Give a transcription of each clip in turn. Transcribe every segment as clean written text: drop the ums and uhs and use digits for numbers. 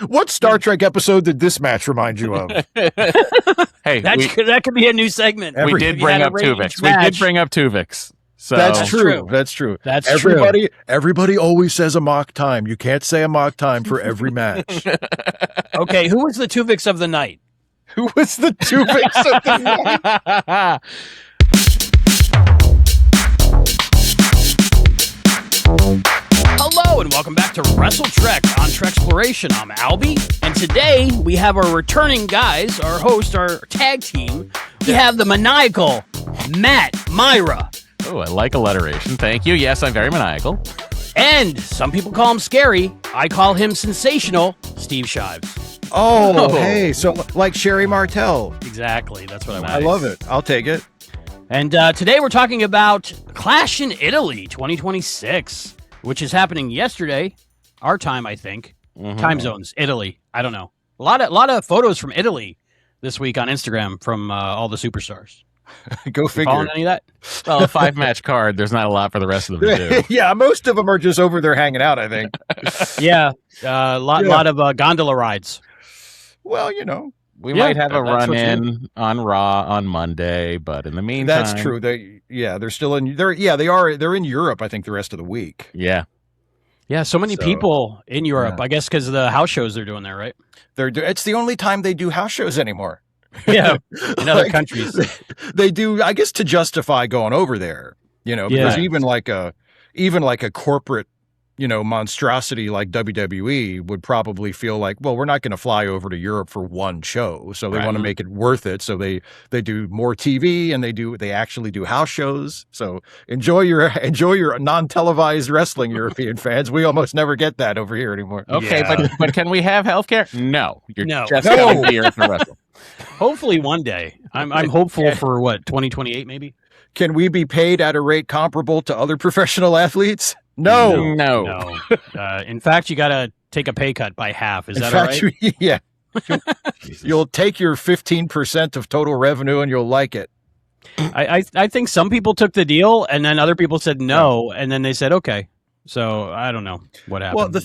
What Star Trek episode did this match remind you of? Hey, that could be a new segment. We did bring up Tuvix. We did bring up Tuvix. So That's true. That's true. That's true. Everybody always says a mock time. You can't say a mock time for every match. Okay, who was the Tuvix of the night? Who was the Tuvix of the night? Hello and welcome back to WrestleTrek on Treksploration. I'm Albie, and today we have our returning guys, our host, our tag team. We have the maniacal Matt Mira. Oh, I like alliteration. Thank you. Yes, I'm very maniacal. And some people call him scary. I call him sensational, Steve Shives. Oh, hey, so like Sherry Martel. Exactly, that's what I want. I love it. I'll take it. And today we're talking about Clash in Italy 2026, which is happening yesterday, our time, I think. Mm-hmm. Time zones, Italy. I don't know. A lot of photos from Italy this week on Instagram from all the superstars. Go figure. Following any of that? Well, a 5-match card, there's not a lot for the rest of them to do. Yeah, most of them are just over there hanging out, I think. Yeah, lot of gondola rides. Well, you know. We might have a run-in on Raw on Monday, but in the meantime... That's true. They're still in... They're in Europe, I think, the rest of the week. Yeah. Yeah, so many people in Europe, I guess because of the house shows they're doing there, right? It's the only time they do house shows anymore. Yeah, in other countries. They do, I guess, to justify going over there, because even like a corporate, monstrosity like WWE would probably feel like, well, we're not going to fly over to Europe for one show. So they want to make it worth it. So they do more TV and they actually do house shows. So enjoy your non-televised wrestling, European fans. We almost never get that over here anymore. Okay, but can we have healthcare? No. You're just No. going to be here to wrestle. Hopefully one day. I'm hopeful for 2028 maybe? Can we be paid at a rate comparable to other professional athletes? No. In fact, you got to take a pay cut by half. Is that all right? Yeah. You'll take your 15% of total revenue and you'll like it. I think some people took the deal and then other people said no, and then they said okay. So I don't know what happened. Well,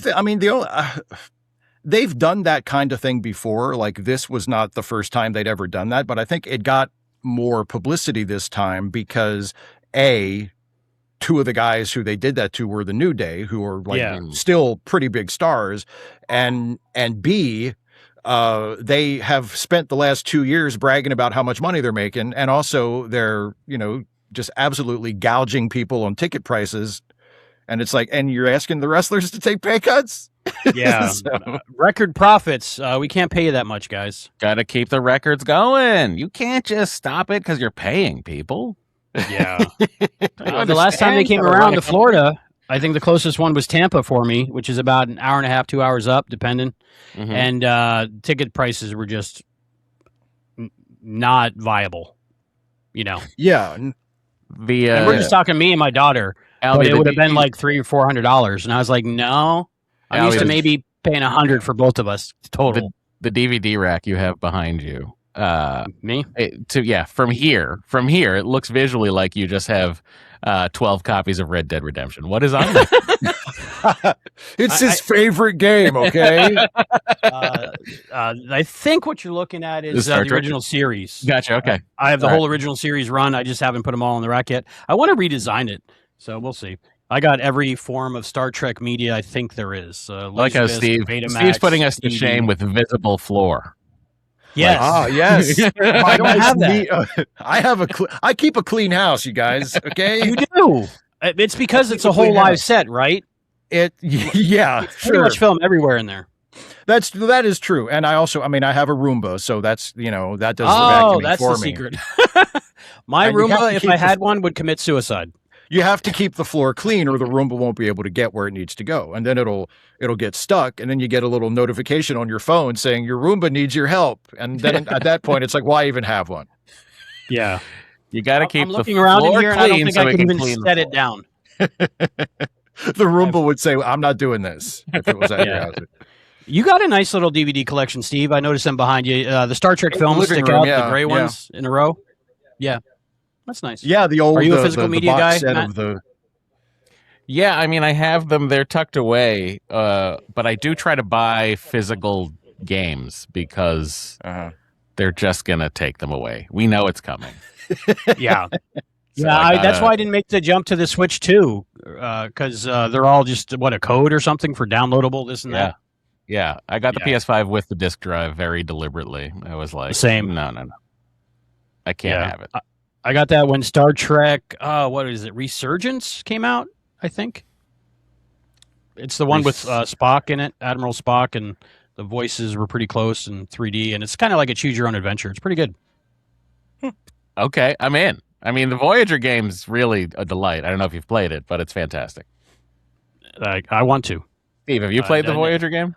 they've done that kind of thing before. Like this was not the first time they'd ever done that, but I think it got more publicity this time because two of the guys who they did that to were the New Day, who are still pretty big stars, and B, they have spent the last 2 years bragging about how much money they're making, and also they're just absolutely gouging people on ticket prices, and it's like, and you're asking the wrestlers to take pay cuts? Yeah, record profits. We can't pay you that much, guys. Got to keep the records going. You can't just stop it because you're paying people. Yeah. The last time they came around to Florida, I think the closest one was Tampa for me, which is about an hour and a half, 2 hours up, depending. Mm-hmm. And ticket prices were just not viable, Yeah. And we're just talking me and my daughter. But it would have been like $300 or $400, and I was like, no. I'm used to maybe paying $100 for both of us total. The DVD rack you have behind you. Me? From here, it looks visually like you just have 12 copies of Red Dead Redemption. What is on there? It's his favorite game, okay? I think what you're looking at is the original series. Gotcha, okay. I have the whole original series run. I just haven't put them all on the rack yet. I want to redesign it, so we'll see. I got every form of Star Trek media I think there is. Like how Steve's putting us to shame with Visible Floor. Yes. Yes. I don't have that. I keep a clean house, you guys. Okay. You do. It's because it's a whole live set, right? Yeah. Pretty much film everywhere in there. That is true. And I also, I have a Roomba, so that's, that does the vacuuming that's for the me. secret. My Roomba, if I had one, would commit suicide. You have to keep the floor clean or the Roomba won't be able to get where it needs to go. And then it'll get stuck. And then you get a little notification on your phone saying your Roomba needs your help. And then at that point, it's like, why even have one? Yeah. You got to keep I'm looking around in here and I don't think I can even set it down. The Roomba would say, I'm not doing this if it was at your house. You got a nice little DVD collection, Steve. I noticed them behind you. The Star Trek films stick out, the gray ones in a row. Yeah. That's nice. Yeah, the old. Are you a physical media guy, Matt? Yeah, I mean, I have them. They're tucked away, but I do try to buy physical games because they're just going to take them away. We know it's coming. Yeah. So That's why I didn't make the jump to the Switch too, because they're all just, a code or something for downloadable, this and that? Yeah, I got the PS5 with the disc drive very deliberately. I was like, Same. No. I can't have it. I got that when Star Trek, what is it, Resurgence came out, I think. It's the one with Spock in it, Admiral Spock, and the voices were pretty close in 3D, and it's kind of like a choose-your-own-adventure. It's pretty good. Okay, I'm in. I mean, the Voyager game's really a delight. I don't know if you've played it, but it's fantastic. I want to. Steve, have you played the Voyager game?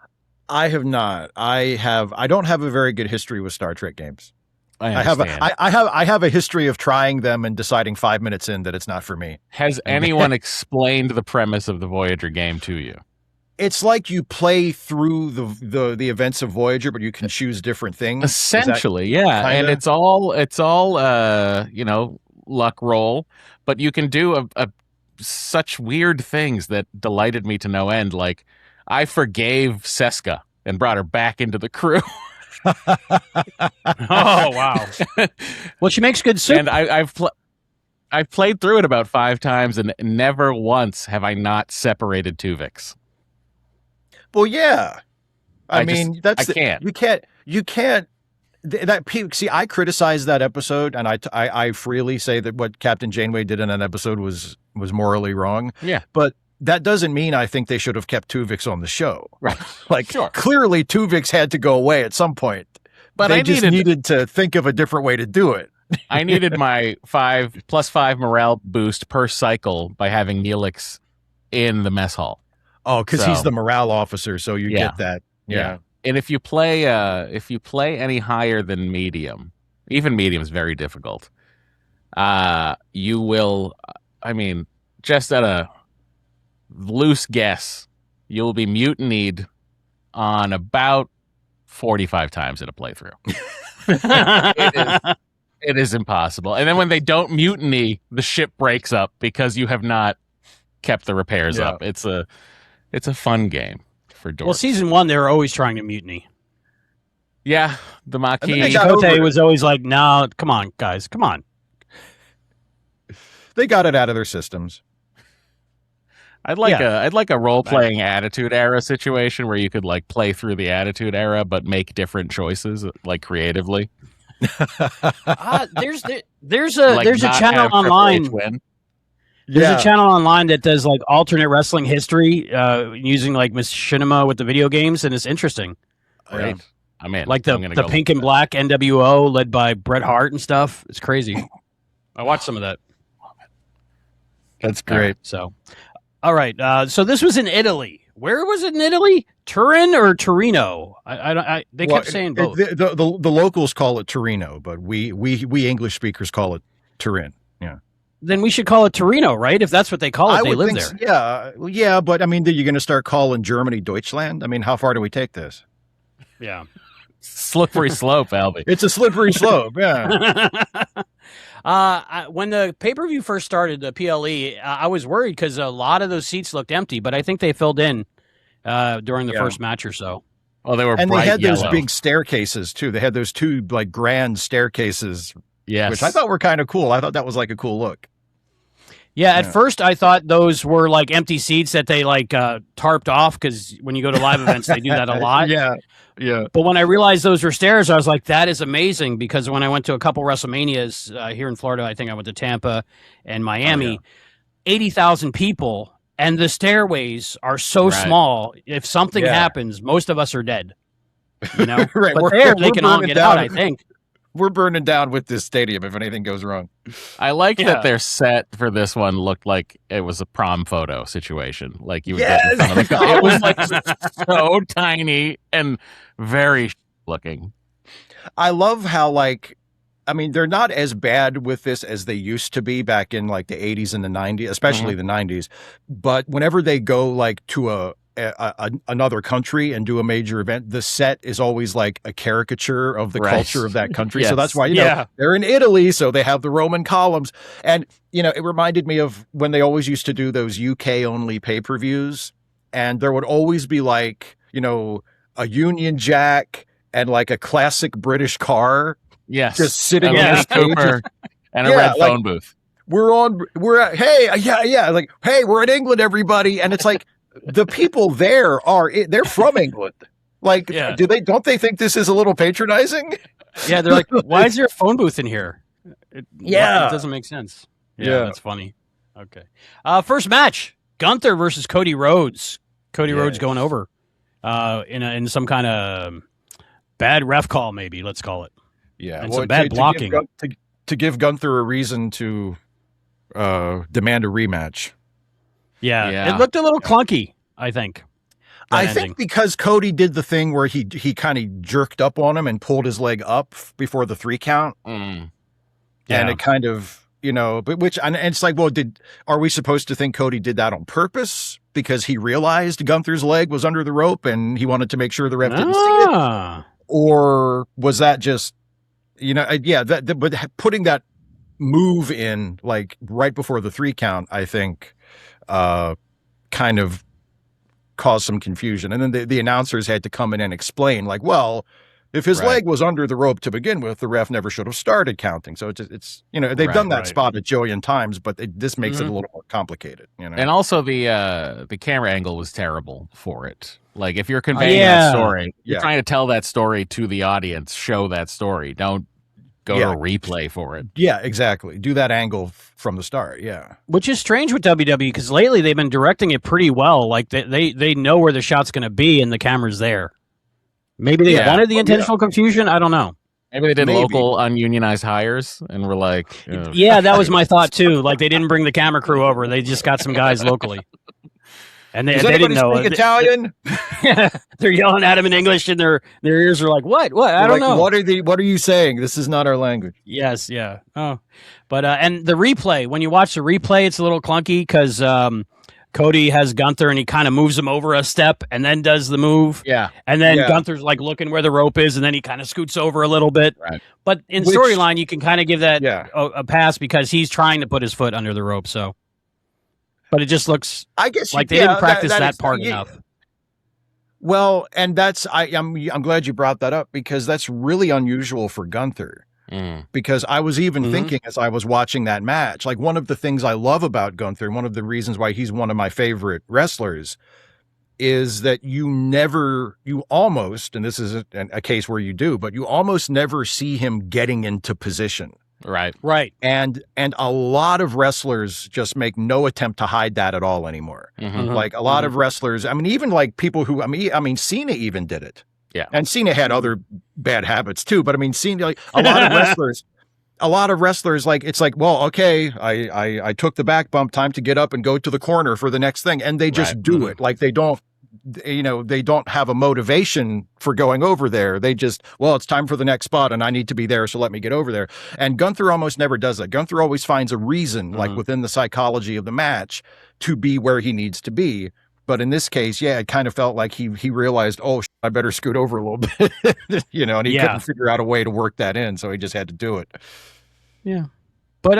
I have not. I don't have a very good history with Star Trek games. I have a history of trying them and deciding 5 minutes in that it's not for me. Has anyone explained the premise of the Voyager game to you? It's like you play through the events of Voyager, but you can choose different things. Essentially, yeah. And it's all luck roll, but you can do such weird things that delighted me to no end. Like I forgave Seska and brought her back into the crew. Oh wow! Well, she makes good soup. And I've played through it about 5 times, and never once have I not separated Tuvix. Well, yeah. I criticize that episode, and I freely say that what Captain Janeway did in that episode was morally wrong. Yeah, but that doesn't mean I think they should have kept Tuvix on the show. Right. Clearly Tuvix had to go away at some point. But they needed to think of a different way to do it. I needed my +5 morale boost per cycle by having Neelix in the mess hall. Oh, because he's the morale officer, so you get that. Yeah. And if you play any higher than medium, even medium is very difficult. You will, just at a loose guess, you'll be mutinied on about 45 times in a playthrough. It is impossible. And then when they don't mutiny, the ship breaks up because you have not kept the repairs up. It's a fun game for dorks. Well, season 1, they were always trying to mutiny. Yeah, the Maquis. Chakotay was always like, "No, come on, guys, come on." They got it out of their systems. I'd like a role-playing Attitude Era situation where you could like play through the Attitude Era but make different choices like creatively. There's a channel online. There's a channel online that does like alternate wrestling history using like machinima with the video games, and it's interesting. Great. I'm in. Like the pink and black NWO led by Bret Hart and stuff. It's crazy. I watched some of that. That's great. All right. So this was in Italy. Where was it in Italy? Turin or Torino? They kept saying both. The locals call it Torino, but we English speakers call it Turin. Yeah. Then we should call it Torino, right? If that's what they call it, they live there. Yeah, but I mean, you're going to start calling Germany Deutschland? I mean, how far do we take this? Yeah. Slippery slope, Albie. It's a slippery slope, yeah. When the pay-per-view first started, the PLE, I was worried because a lot of those seats looked empty, but I think they filled in during the first match or so. Oh, they were and bright they had yellow. Those big staircases too. They had those 2 like grand staircases, which I thought were kind of cool. I thought that was like a cool look. Yeah, at first I thought those were like empty seats that they like tarped off because when you go to live events, they do that a lot. Yeah. But when I realized those were stairs, I was like, that is amazing, because when I went to a couple WrestleManias here in Florida, I think I went to Tampa and Miami, 80,000 people, and the stairways are so small. If something happens, most of us are dead. You know, right? But they can all get out, I think. We're burning down with this stadium if anything goes wrong. I like that their set for this one looked like it was a prom photo situation. Like you would get in front of the car. It was like so tiny and very looking. I love how they're not as bad with this as they used to be back in like the 80s and the 90s, especially the 90s. But whenever they go like to another country and do a major event, the set is always like a caricature of the Right. culture of that country. Yes. So that's why, you know, they're in Italy, so they have the Roman columns. And, you know, it reminded me of when they always used to do those UK only pay-per-views. And there would always be like, you know, a Union Jack and like a classic British car. Yes. Just sitting on on the Cooper and a red phone booth. Like, hey, we're in England, everybody. And it's like, the people there they're from England. Like, don't they think this is a little patronizing? Yeah. They're like, why is there a phone booth in here? It doesn't make sense. Yeah. That's funny. Okay. First match, Gunther versus Cody Rhodes. Cody Rhodes going over in some kind of bad ref call, maybe, let's call it. Yeah. And some bad blocking. To give Gunther a reason to demand a rematch. Yeah. It looked a little clunky, I think. I think because Cody did the thing where he kind of jerked up on him and pulled his leg up before the 3 count. And it kind of, you know, but and it's like, well, are we supposed to think Cody did that on purpose because he realized Gunther's leg was under the rope and he wanted to make sure the ref didn't see it? Or was that just, you know, but putting that move in like right before the 3 count, I think, kind of caused some confusion. And then the announcers had to come in and explain, like, well, if his leg was under the rope to begin with, the ref never should have started counting. So it's you know, they've done that spot a jillion times, but this makes it a little more complicated. You know, and also the camera angle was terrible for it. Like, if you're conveying that story, you're trying to tell that story to the audience, show that story. Don't go to a replay for it. Yeah, exactly. Do that angle from the start. Yeah. Which is strange with WWE because lately they've been directing it pretty well. Like they know where the shot's going to be and the camera's there. Maybe they wanted the intentional confusion. I don't know. Maybe they did local ununionized hires and were like, yeah, that was my thought too. Like, they didn't bring the camera crew over. They just got some guys locally. And they didn't know speak Italian. They're yelling at him in English, and their ears are like, "What? I don't know. What are you saying? This is not our language." Yes, yeah. Oh, but and the replay. When you watch the replay, it's a little clunky because Cody has Gunther, and he kind of moves him over a step, and then does the move. Yeah, and then Gunther's like looking where the rope is, and then he kind of scoots over a little bit. Right. But in storyline, you can kind of give that a pass because he's trying to put his foot under the rope. So. But it just looks, I guess, like they didn't practice that part enough. Well, and I'm glad you brought that up because that's really unusual for Gunther. Because I was even thinking as I was watching that match, like, one of the things I love about Gunther, and one of the reasons why he's one of my favorite wrestlers, is that you almost, and this is a case where you do, but you almost never see him getting into position. Right. And a lot of wrestlers just make no attempt to hide that at all anymore. Like, a lot of wrestlers, I mean, even like people who, I mean, Cena even did it. Yeah. And Cena had other bad habits too, but I mean, Cena, like, a lot of wrestlers, like, it's like, well, okay, I took the back bump, time to get up and go to the corner for the next thing. And they just do it. Like, they don't have a motivation for going over there. They just, well, it's time for the next spot and I need to be there, so let me get over there. And Gunther almost never does that. Gunther always finds a reason, like within the psychology of the match, to be where he needs to be. But in this case, it kind of felt like he realized, oh, I better scoot over a little bit, and he couldn't figure out a way to work that in, so he just had to do it. Yeah. But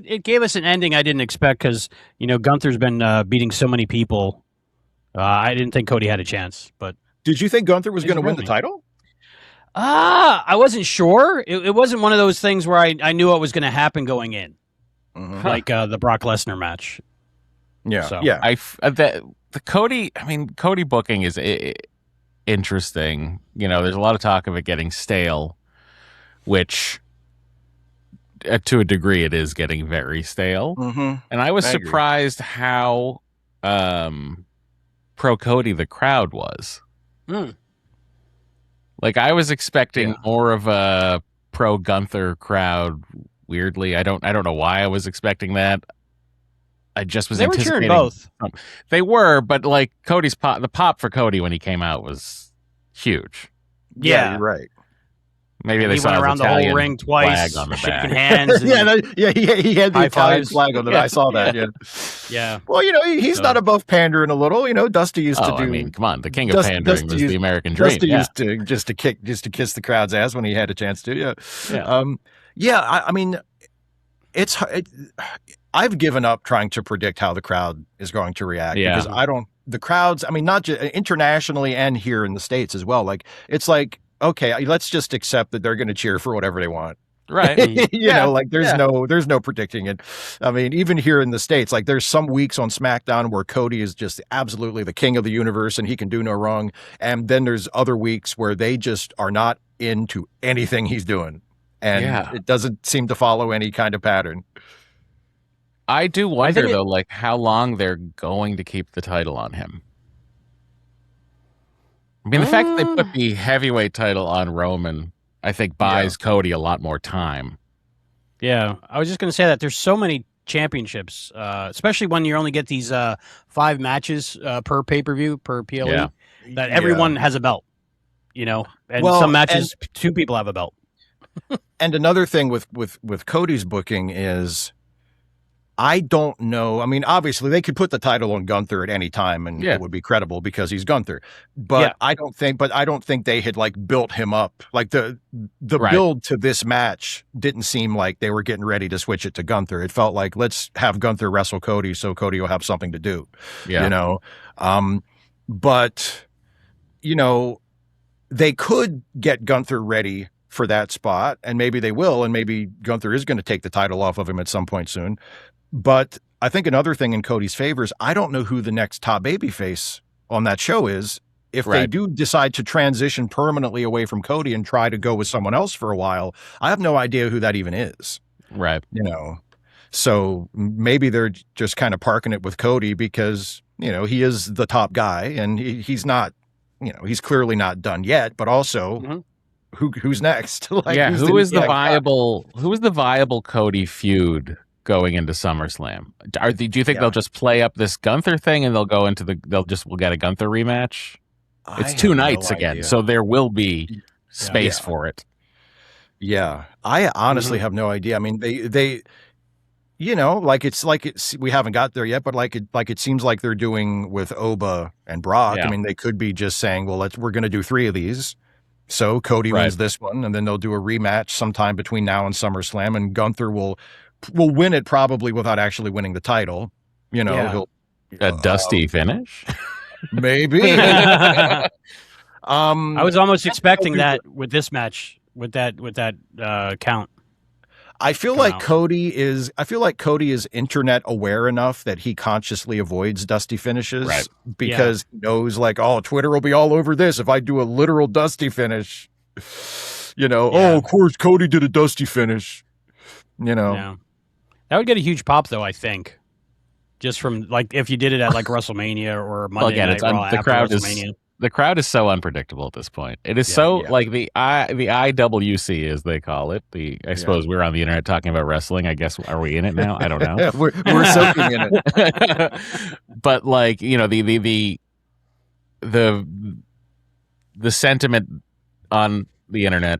it gave us an ending I didn't expect because, Gunther's been beating so many people. I didn't think Cody had a chance, but did you think Gunther was going to win the title? I wasn't sure. It wasn't one of those things where I knew what was going to happen going in, like the Brock Lesnar match. Yeah, so. Yeah. The Cody booking is interesting. There's a lot of talk of it getting stale, which to a degree it is getting very stale. And I was surprised how pro Cody the crowd was. Like, I was expecting more of a pro Gunther crowd. Weirdly, I don't know why I was expecting that. I just was anticipating. They were cheering both. They were, but like Cody's the pop for Cody when he came out was huge. Yeah, you're right. Maybe they He saw went his around the Italian whole ring twice, flag on the shaking back. hands. And he had the high Italian fives. flag on it. I saw that. Yeah. Yeah. Well, he's not above pandering a little. Dusty used to do. I mean, come on, the king of pandering was the American dream. Dusty used to just to kiss the crowd's ass when he had a chance to. Yeah. I mean, I've given up trying to predict how the crowd is going to react because the crowds, I mean, not just internationally and here in the States as well. Like, it's like, okay, let's just accept that they're going to cheer for whatever they want. Right. There's no predicting it. I mean, even here in the States, like there's some weeks on SmackDown where Cody is just absolutely the king of the universe and he can do no wrong. And then there's other weeks where they just are not into anything he's doing. And it doesn't seem to follow any kind of pattern. I do wonder, though, like how long they're going to keep the title on him. I mean, the fact that they put the heavyweight title on Roman, I think, buys Cody a lot more time. Yeah, I was just going to say that there's so many championships, especially when you only get these 5 matches per pay-per-view, per PLE, that everyone has a belt, and some matches, 2 people have a belt. And another thing with Cody's booking is, I don't know. I mean, obviously they could put the title on Gunther at any time and it would be credible because he's Gunther. But I don't think they had like built him up. Like the build to this match didn't seem like they were getting ready to switch it to Gunther. It felt like, let's have Gunther wrestle Cody so Cody will have something to do. But they could get Gunther ready for that spot, and maybe they will, and maybe Gunther is going to take the title off of him at some point soon. But I think another thing in Cody's favor is I don't know who the next top babyface on that show is. If they do decide to transition permanently away from Cody and try to go with someone else for a while, I have no idea who that even is. Right. So maybe they're just kind of parking it with Cody because, he is the top guy and he's not, he's clearly not done yet, but also who's next? Who is the viable Cody feud going into SummerSlam? Do you think they'll just play up this Gunther thing and they'll go into we'll get a Gunther rematch? It's 2 nights again, so there will be space for it. Yeah, I honestly have no idea. I mean, they we haven't got there yet, but it seems like they're doing with Oba and Brock. I mean, they could be just saying, well, we're going to do 3 of these. So Cody wins this one, and then they'll do a rematch sometime between now and SummerSlam, and Gunther will win it probably without actually winning the title. He'll a dusty finish. Maybe. I was almost expecting that with this match, with that count. I feel like Cody is internet aware enough that he consciously avoids dusty finishes because he knows Twitter will be all over this if I do a literal dusty finish. Oh, of course Cody did a dusty finish. That would get a huge pop though, I think. Just from if you did it at WrestleMania or Monday Night Raw after WrestleMania. The crowd is so unpredictable at this point. It is the IWC, as they call it. I suppose we're on the internet talking about wrestling. I guess, are we in it now? I don't know. We're soaking in it. But the sentiment on the internet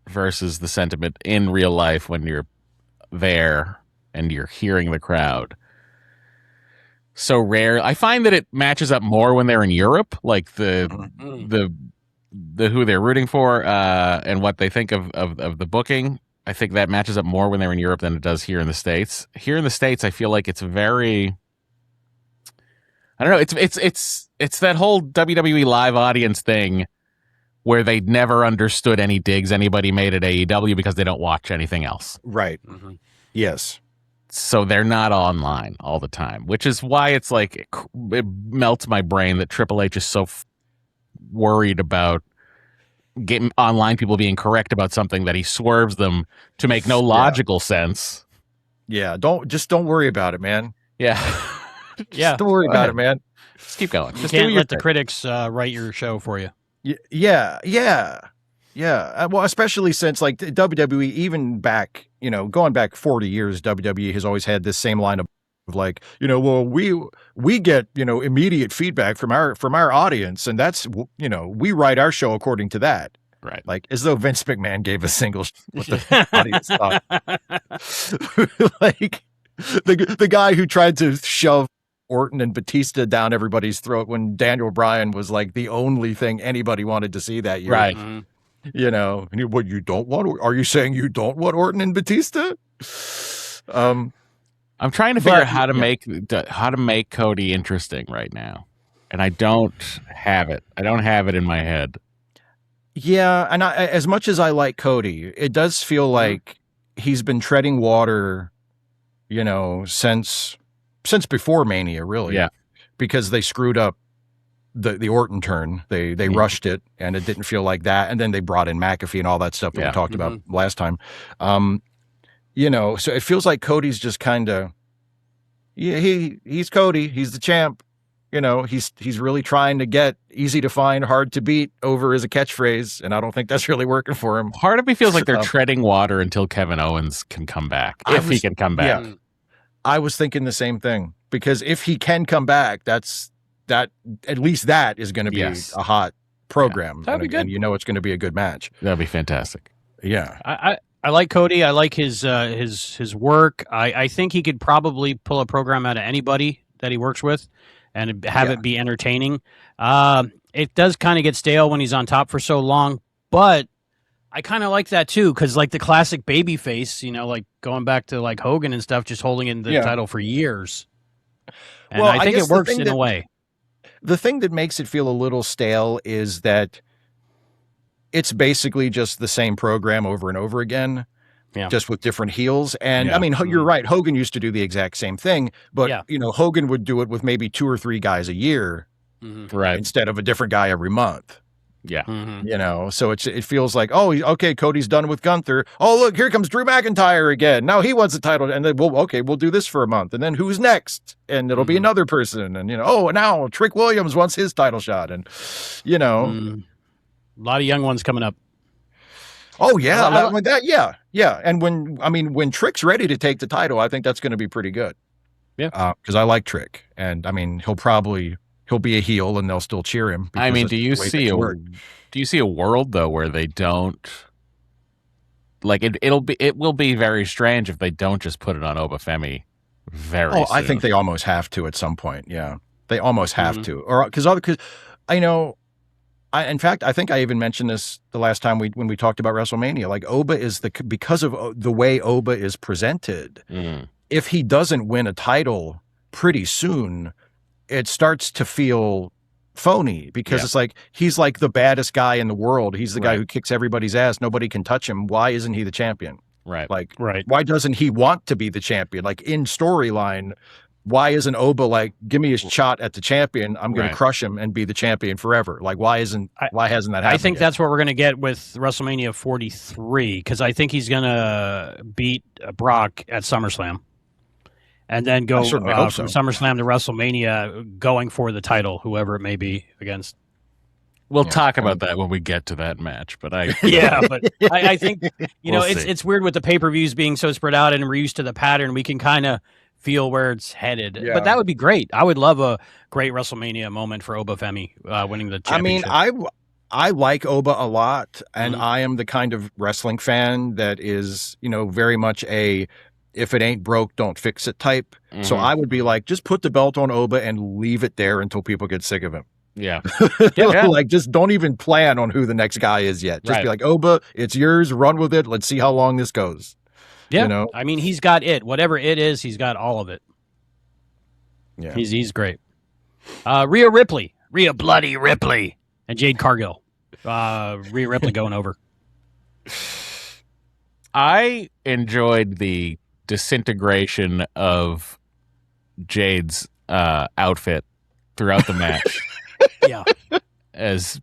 versus the sentiment in real life when you're there and you're hearing the crowd. So rare. I find that it matches up more when they're in Europe, like the who they're rooting for and what they think of the booking. I think that matches up more when they're in Europe than it does here in the States. Here in the States, I feel like it's very, I don't know. It's that whole WWE live audience thing where they never understood any digs anybody made at AEW because they don't watch anything else. Right. Yes. So they're not online all the time, which is why it's it melts my brain that Triple H is so worried about getting online people being correct about something that he swerves them to make no logical sense. Yeah, don't worry about it, man. Yeah. Don't worry about it, man. Just keep going. You can't let the critics write your show for you. Yeah. Well, especially since WWE, even back, going back 40 years, WWE has always had this same line of we get, immediate feedback from our audience. And that's, we write our show according to that. Right. Like, as though Vince McMahon gave a single what the audience thought. Like, the guy who tried to shove Orton and Batista down everybody's throat when Daniel Bryan was like the only thing anybody wanted to see that year. Right. You know, and what you don't want? Are you saying you don't want Orton and Batista? I'm trying to figure out how to make Cody interesting right now, and I don't have it. I don't have it in my head. Yeah, and as much as I like Cody, it does feel like he's been treading water, you know, since before Mania, really. Yeah, because they screwed up the Orton turn. They rushed it, and it didn't feel like that. And then they brought in McAfee and all that stuff that we talked about last time. You know, so it feels like Cody's just kind of, he's Cody. He's the champ. You know, he's really trying to get easy to find, hard to beat over as a catchphrase, and I don't think that's really working for him. Part of me feels like they're treading water until Kevin Owens can come back, if he can come back. Yeah, I was thinking the same thing, because if he can come back, at least that is going to be a hot program. That'd be good. And you know it's going to be a good match. That'd be fantastic. Yeah. I like Cody. I like his work. I think he could probably pull a program out of anybody that he works with and have it be entertaining. It does kind of get stale when he's on top for so long, but I kind of like that too, because like the classic baby face, you know, like going back to like Hogan and stuff, just holding in the title for years. And I think it works in a way. The thing that makes it feel a little stale is that it's basically just the same program over and over again, just with different heels. And I mean, you're right. Hogan used to do the exact same thing, but you know, Hogan would do it with maybe 2 or 3 guys a year, right, instead of a different guy every month. Yeah. You know, so it feels like, oh, okay, Cody's done with Gunther. Oh, look, here comes Drew McIntyre again. Now he wants the title. And then, we'll do this for a month. And then who's next? And it'll be another person. And, you know, oh, now Trick Williams wants his title shot. And, you know. A lot of young ones coming up. Oh, yeah. Yeah. And when Trick's ready to take the title, I think that's going to be pretty good. Yeah. Because I like Trick. And, I mean, he'll be a heel and they'll still cheer him. I mean, do you see a world though where they don't, like, it will be very strange if they don't just put it on Obafemi very soon. I think they almost have to at some point. Yeah. They almost have to. Or because I know, in fact, I think I even mentioned this the last time when we talked about WrestleMania, like Oba is because of the way Oba is presented, if he doesn't win a title pretty soon, it starts to feel phony, because it's like, he's like the baddest guy in the world. He's the guy who kicks everybody's ass. Nobody can touch him. Why isn't he the champion? Right. Like, why doesn't he want to be the champion? Like, in storyline, why isn't Oba like, give me a shot at the champion? I'm going to crush him and be the champion forever. Like, why hasn't that happened? I think that's what we're going to get with WrestleMania 43, because I think he's going to beat Brock at SummerSlam. And then go from SummerSlam to WrestleMania, going for the title, whoever it may be against. We'll talk about that when we get to that match. But I think it's weird with the pay-per-views being so spread out, and we're used to the pattern. We can kind of feel where it's headed. But that would be great. I would love a great WrestleMania moment for Obafemi winning the championship. I mean, I like Oba a lot, and I am the kind of wrestling fan that is, you know, very much a, if it ain't broke, don't fix it type. So I would be like, just put the belt on Oba and leave it there until people get sick of him. Yeah. Like, just don't even plan on who the next guy is yet. Just be like, Oba, it's yours. Run with it. Let's see how long this goes. Yeah. You know? I mean, he's got it. Whatever it is, he's got all of it. Yeah. He's great. Rhea Bloody Ripley, and Jade Cargill. Rhea Ripley going over. I enjoyed the disintegration of Jade's outfit throughout the match. As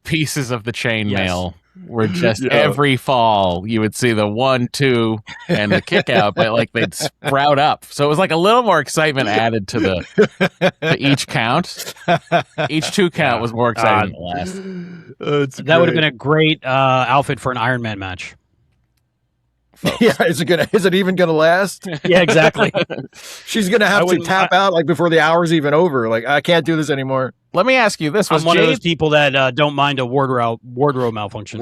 pieces of the chainmail were just every fall you would see the 1, 2 and the kick out, but like they'd sprout up. So it was like a little more excitement added to the each count. Each 2 count was more exciting than the last. That would have been a great outfit for an Iron Man match. folks. Yeah, is it even gonna last? Yeah, exactly. She's gonna have to tap out like before the hour's even over. Like, I can't do this anymore. Let me ask you this: I'm one of those people that don't mind a wardrobe malfunction.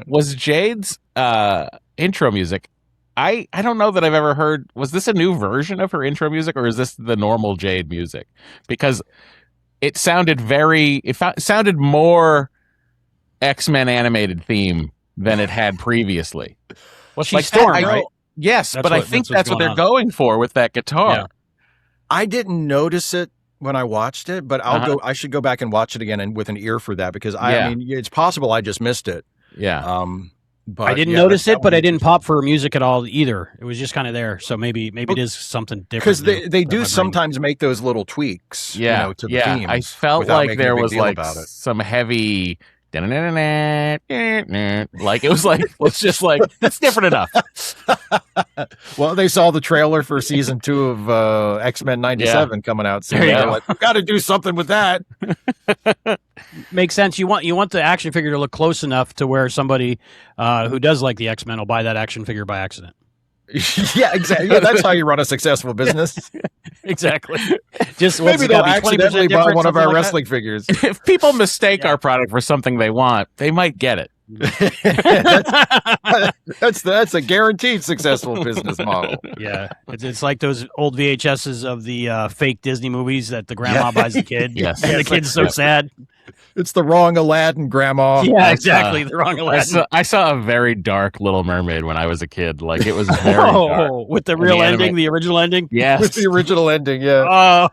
Was Jade's intro music? I don't know that I've ever heard. Was this a new version of her intro music, or is this the normal Jade music? Because it sounded sounded more X-Men animated theme than it had previously. Well, she's Storm, right? Yes, but I think that's what they're going for with that guitar. Yeah. I didn't notice it when I watched it, but I should go back and watch it again and with an ear for that, because I mean, it's possible I just missed it. Yeah. But I didn't notice it, but I didn't pop for music at all either. It was just kind of there. So maybe it is something different. Because they do sometimes make those little tweaks, to the themes. I felt like there was like some heavy like it was like it's just like it's different enough. Well, they saw the trailer for season 2 of X-Men 97 coming out soon. They're like, we've got to do something with that. Makes sense. You want the action figure to look close enough to where somebody who does like the X-Men will buy that action figure by accident. Yeah, exactly. Yeah, that's how you run a successful business. Exactly. Just maybe they'll accidentally buy one of our wrestling figures. If people mistake our product for something they want, they might get it. That's a guaranteed successful business model. Yeah, it's like those old VHSs of the fake Disney movies that the grandma buys the kid. Yes, and the kid's so sad. It's the wrong Aladdin, Grandma. Yeah, exactly. The wrong Aladdin. I saw a very dark Little Mermaid when I was a kid. Like, it was very dark. With the real ending, the original ending? Yes. With the original ending, yeah.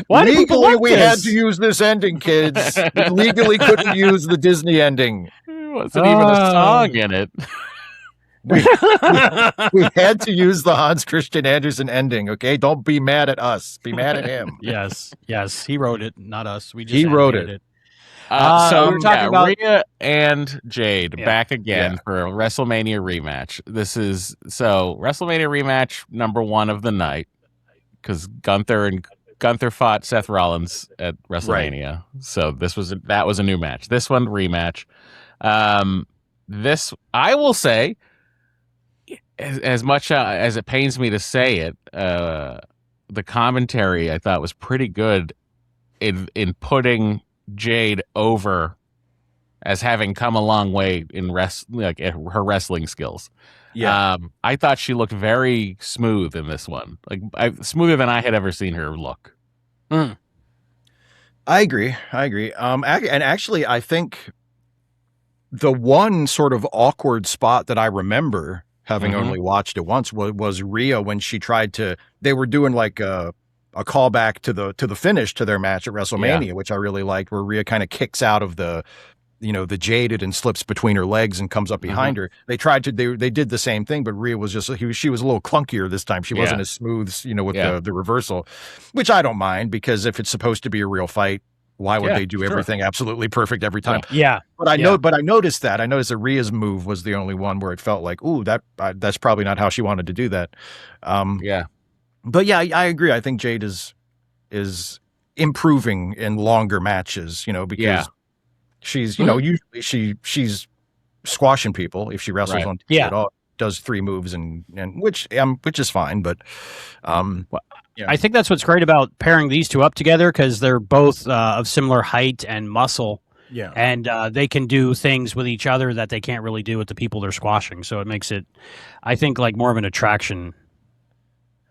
Why legally, we had to use this ending, kids. We legally couldn't use the Disney ending. There wasn't even a song in it. We had to use the Hans Christian Andersen ending, okay? Don't be mad at us. Be mad at him. Yes. He wrote it, not us. He wrote it. So we're talking about Rhea and Jade back again for a WrestleMania rematch. This is WrestleMania rematch number 1 of the night, because Gunther fought Seth Rollins at WrestleMania. Right. So that was a new match. This one rematch. This, I will say, as much as it pains me to say it, the commentary I thought was pretty good in putting Jade over as having come a long way in her wrestling skills. Yeah, I thought she looked very smooth in this one, smoother than I had ever seen her look. I agree. And actually, I think the one sort of awkward spot that I remember, having only watched it once, was Rhea when she tried to. They were doing like a callback to the finish to their match at WrestleMania, which I really liked, where Rhea kind of kicks out of the jaded and slips between her legs and comes up behind her. They tried to they did the same thing, but Rhea was she was a little clunkier this time. She wasn't as smooth, with the reversal, which I don't mind, because if it's supposed to be a real fight, why would they do everything absolutely perfect every time? Yeah. But I noticed that. I noticed that Rhea's move was the only one where it felt like, ooh, that's probably not how she wanted to do that. But yeah, I agree. I think Jade is improving in longer matches, because she's, usually she's squashing people if she wrestles on TV at all. Does 3 moves and which is fine, but I think that's what's great about pairing these two up together, because they're both of similar height and muscle. Yeah, and they can do things with each other that they can't really do with the people they're squashing. So it makes it, I think, like more of an attraction.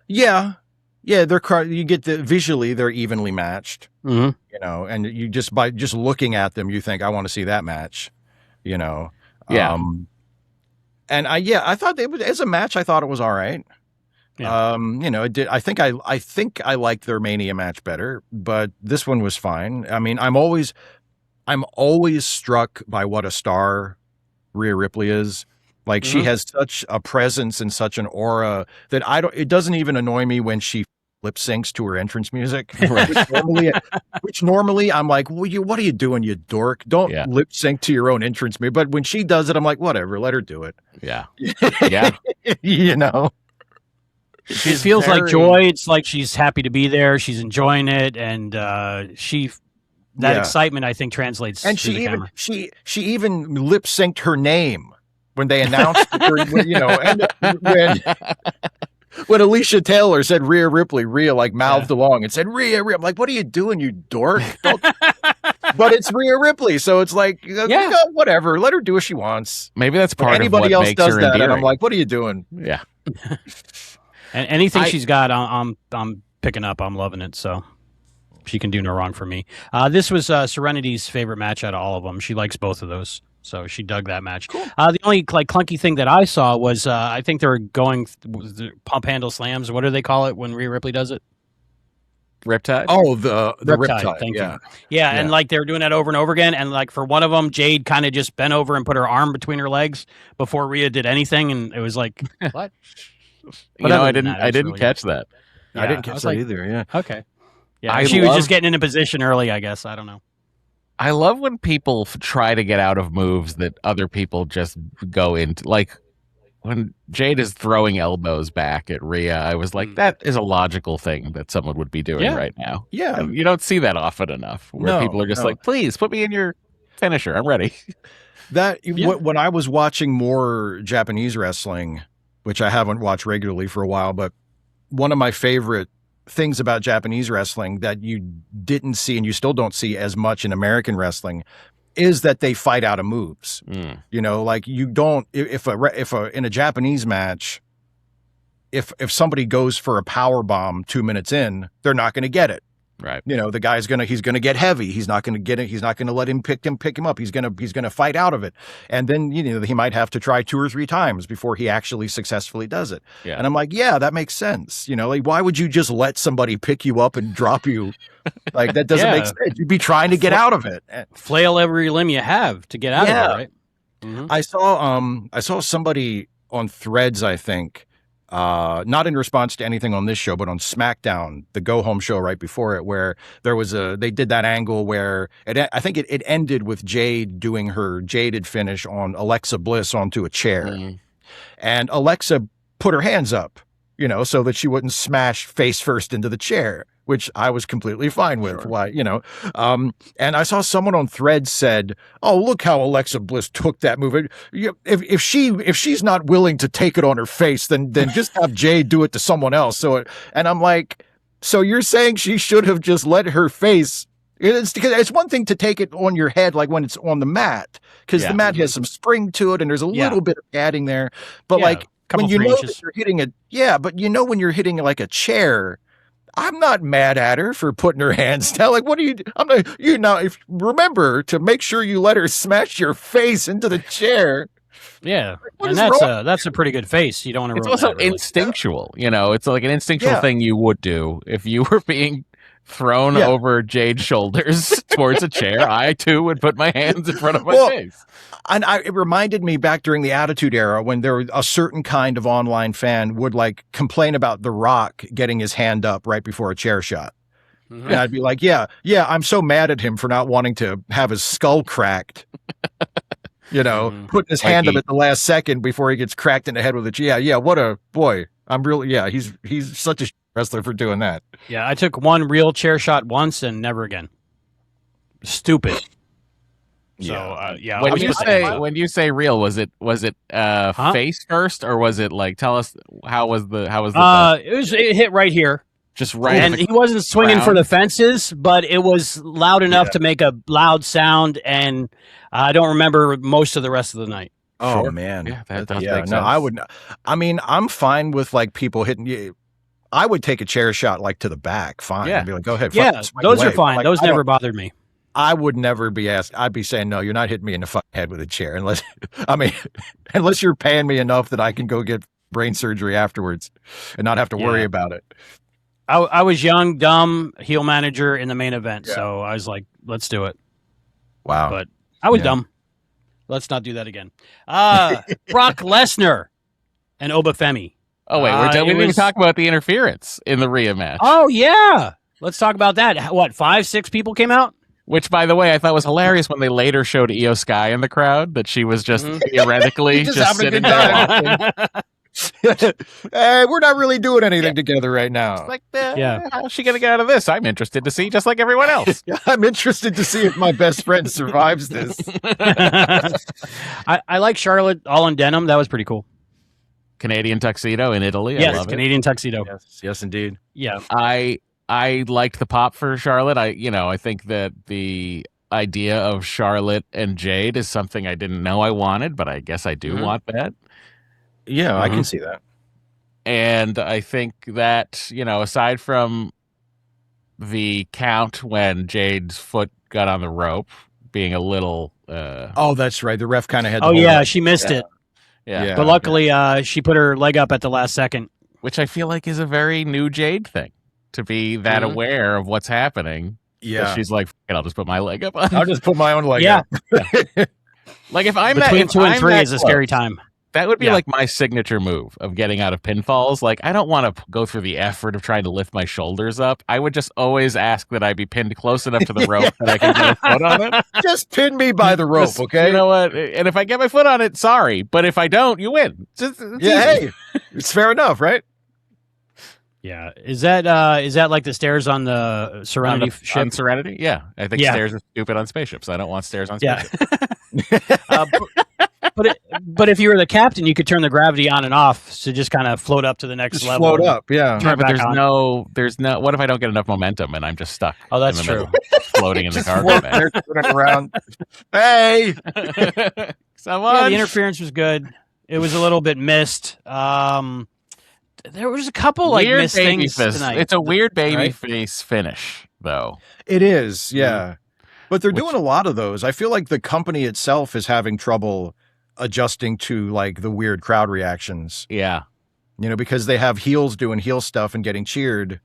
Yeah, you get visually they're evenly matched. And you by just looking at them, you think, I want to see that match. And I thought it was, as a match, I thought it was all right. Yeah. It did. I think I liked their Mania match better, but this one was fine. I mean, I'm always struck by what a star Rhea Ripley is. Like, she has such a presence and such an aura that it doesn't even annoy me when she lip syncs to her entrance music, which normally I'm like, well, what are you doing, you dork? Don't lip sync to your own entrance music. But when she does it, I'm like, whatever, let her do it. Yeah. She feels like joy. It's like she's happy to be there. She's enjoying it, and excitement, I think, translates. And she even lip synced her name when they announced, when Alicia Taylor said Rhea Ripley, Rhea like mouthed along and said Rhea. I'm like, what are you doing, you dork? But it's Rhea Ripley, so it's like, whatever. Let her do what she wants. Maybe that's part anybody of what else makes does her that, endearing. and I'm like, what are you doing? Yeah. And anything she's got, I'm picking up. I'm loving it. So she can do no wrong for me. This was Serenity's favorite match out of all of them. She likes both of those, so she dug that match. Cool. The only clunky thing that I saw was I think they were going the pump handle slams. What do they call it when Rhea Ripley does it? Riptide. Oh, the Riptide. Thank Yeah. you. Yeah, and like they were doing that over and over again, and like for one of them, Jade kind of just bent over and put her arm between her legs before Rhea did anything, and it was like, what? I didn't catch that. I didn't catch that either. Yeah. Okay. Yeah, she was just getting into position early, I guess. I don't know. I love when people try to get out of moves that other people just go into. Like when Jade is throwing elbows back at Rhea, I was like, that is a logical thing that someone would be doing right now. Yeah. And you don't see that often enough where people are just like, please put me in your finisher. I'm ready. When I was watching more Japanese wrestling, which I haven't watched regularly for a while, but one of my favorite things about Japanese wrestling that you didn't see and you still don't see as much in American wrestling is that they fight out of moves. Like you don't, if in a Japanese match, if somebody goes for a power bomb 2 minutes in, they're not going to get it. Right. The guy's he's going to get heavy. He's not going to get it. He's not going to let him pick him up. He's going to fight out of it. And then, he might have to try 2 or 3 times before he actually successfully does it. Yeah. And I'm like, yeah, that makes sense. Like, why would you just let somebody pick you up and drop you? Like, that doesn't make sense. You'd be trying to get out of it. Flail every limb you have to get out of it, right? Mm-hmm. I saw somebody on Threads, I think, not in response to anything on this show, but on SmackDown, the go home show right before it, where they did that angle where I think it ended with Jade doing her jaded finish on Alexa Bliss onto a chair. And Alexa put her hands up, so that she wouldn't smash face first into the chair, which I was completely fine with. Sure. Why, and I saw someone on Threads said, "Oh, look how Alexa Bliss took that move. If she's not willing to take it on her face, then just have Jade do it to someone else." And I'm like, so you're saying she should have just let her face? It's one thing to take it on your head, like when it's on the mat, because the mat has some spring to it, and there's a little bit of padding there. But when you know that you're hitting it, but when you're hitting like a chair, I'm not mad at her for putting her hands down. Like, what are you? I'm not. Remember to make sure you let her smash your face into the chair. Yeah, and that's a pretty good face. You don't want to. It's also instinctual. It's like an instinctual thing you would do if you were being thrown over Jade's shoulders towards a chair. I too would put my hands in front of my face. And it reminded me back during the Attitude Era when there was a certain kind of online fan would like complain about The Rock getting his hand up right before a chair shot. Mm-hmm. And I'd be like, yeah, I'm so mad at him for not wanting to have his skull cracked. Putting his hand up at the last second before he gets cracked in the head with a chair. Yeah, what a boy. I'm really, he's such a wrestler for doing that. Yeah, I took one real chair shot once and never again. Stupid. So when you say real, was it face first, or was it like, tell us how was the it hit right here, just right, and he wasn't swinging for the fences, but it was loud enough to make a loud sound, and I don't remember most of the rest of the night. Oh sure. man, that does make sense. I would. I mean, I'm fine with like people hitting you. I would take a chair shot like to the back. Fine. I'd be like, go ahead. Yeah, those are fine. Those never bothered me. I would never be asked. I'd be saying, no, you're not hitting me in the fucking head with a chair unless you're paying me enough that I can go get brain surgery afterwards and not have to worry about it. I was young, dumb, heel manager in the main event. So I was like, let's do it. Wow. But I was dumb. Let's not do that again. Brock Lesnar and Obafemi. Oh, wait, we didn't even talk about the interference in the Rhea match. Oh, yeah. Let's talk about that. What, 5-6 people came out? Which, by the way, I thought was hilarious when they later showed Io Sky in the crowd, that she was just theoretically just sitting there watching. Hey, we're not really doing anything together right now. It's like, how's she going to get out of this? I'm interested to see, just like everyone else. I'm interested to see if my best friend survives this. I like Charlotte all in denim. That was pretty cool. Canadian tuxedo in Italy. I Yes, love Canadian tuxedo. Yes, indeed. Yeah. I liked the pop for Charlotte. I think that the idea of Charlotte and Jade is something I didn't know I wanted, but I guess I do want that. Yeah, I can see that. And I think that, aside from the count when Jade's foot got on the rope being a little Oh, that's right. The ref kind of had. Oh yeah, she missed it. Yeah. But luckily, she put her leg up at the last second, which I feel like is a very new Jade thing, to be that aware of what's happening. Yeah, she's like, I'll just put my leg up. I'll just put my own leg up. Like if I'm between that, 2 and 3 is a close, scary time. That would be like my signature move of getting out of pinfalls. Like, I don't want to go through the effort of trying to lift my shoulders up. I would just always ask that I be pinned close enough to the rope that I can get a foot on it. Just pin me by the rope, okay? You know what? And if I get my foot on it, sorry. But if I don't, you win. It's hey, it's fair enough, right? Yeah. Is that like the stairs on the Serenity ship? On Serenity? Yeah. I think stairs are stupid on spaceships. I don't want stairs on spaceships. But if you were the captain, you could turn the gravity on and off to just kind of float up to the next level. Float up, yeah. But there's no. What if I don't get enough momentum and I'm just stuck? Oh, that's true. Floating in the cargo bay. Around. Hey, someone. Yeah, the interference was good. It was a little bit missed. There was a couple weird missed things tonight. It's a weird baby face finish, though. It is, yeah. But they're doing a lot of those. I feel like the company itself is having trouble adjusting to like the weird crowd reactions. Yeah. Because they have heels doing heel stuff and getting cheered.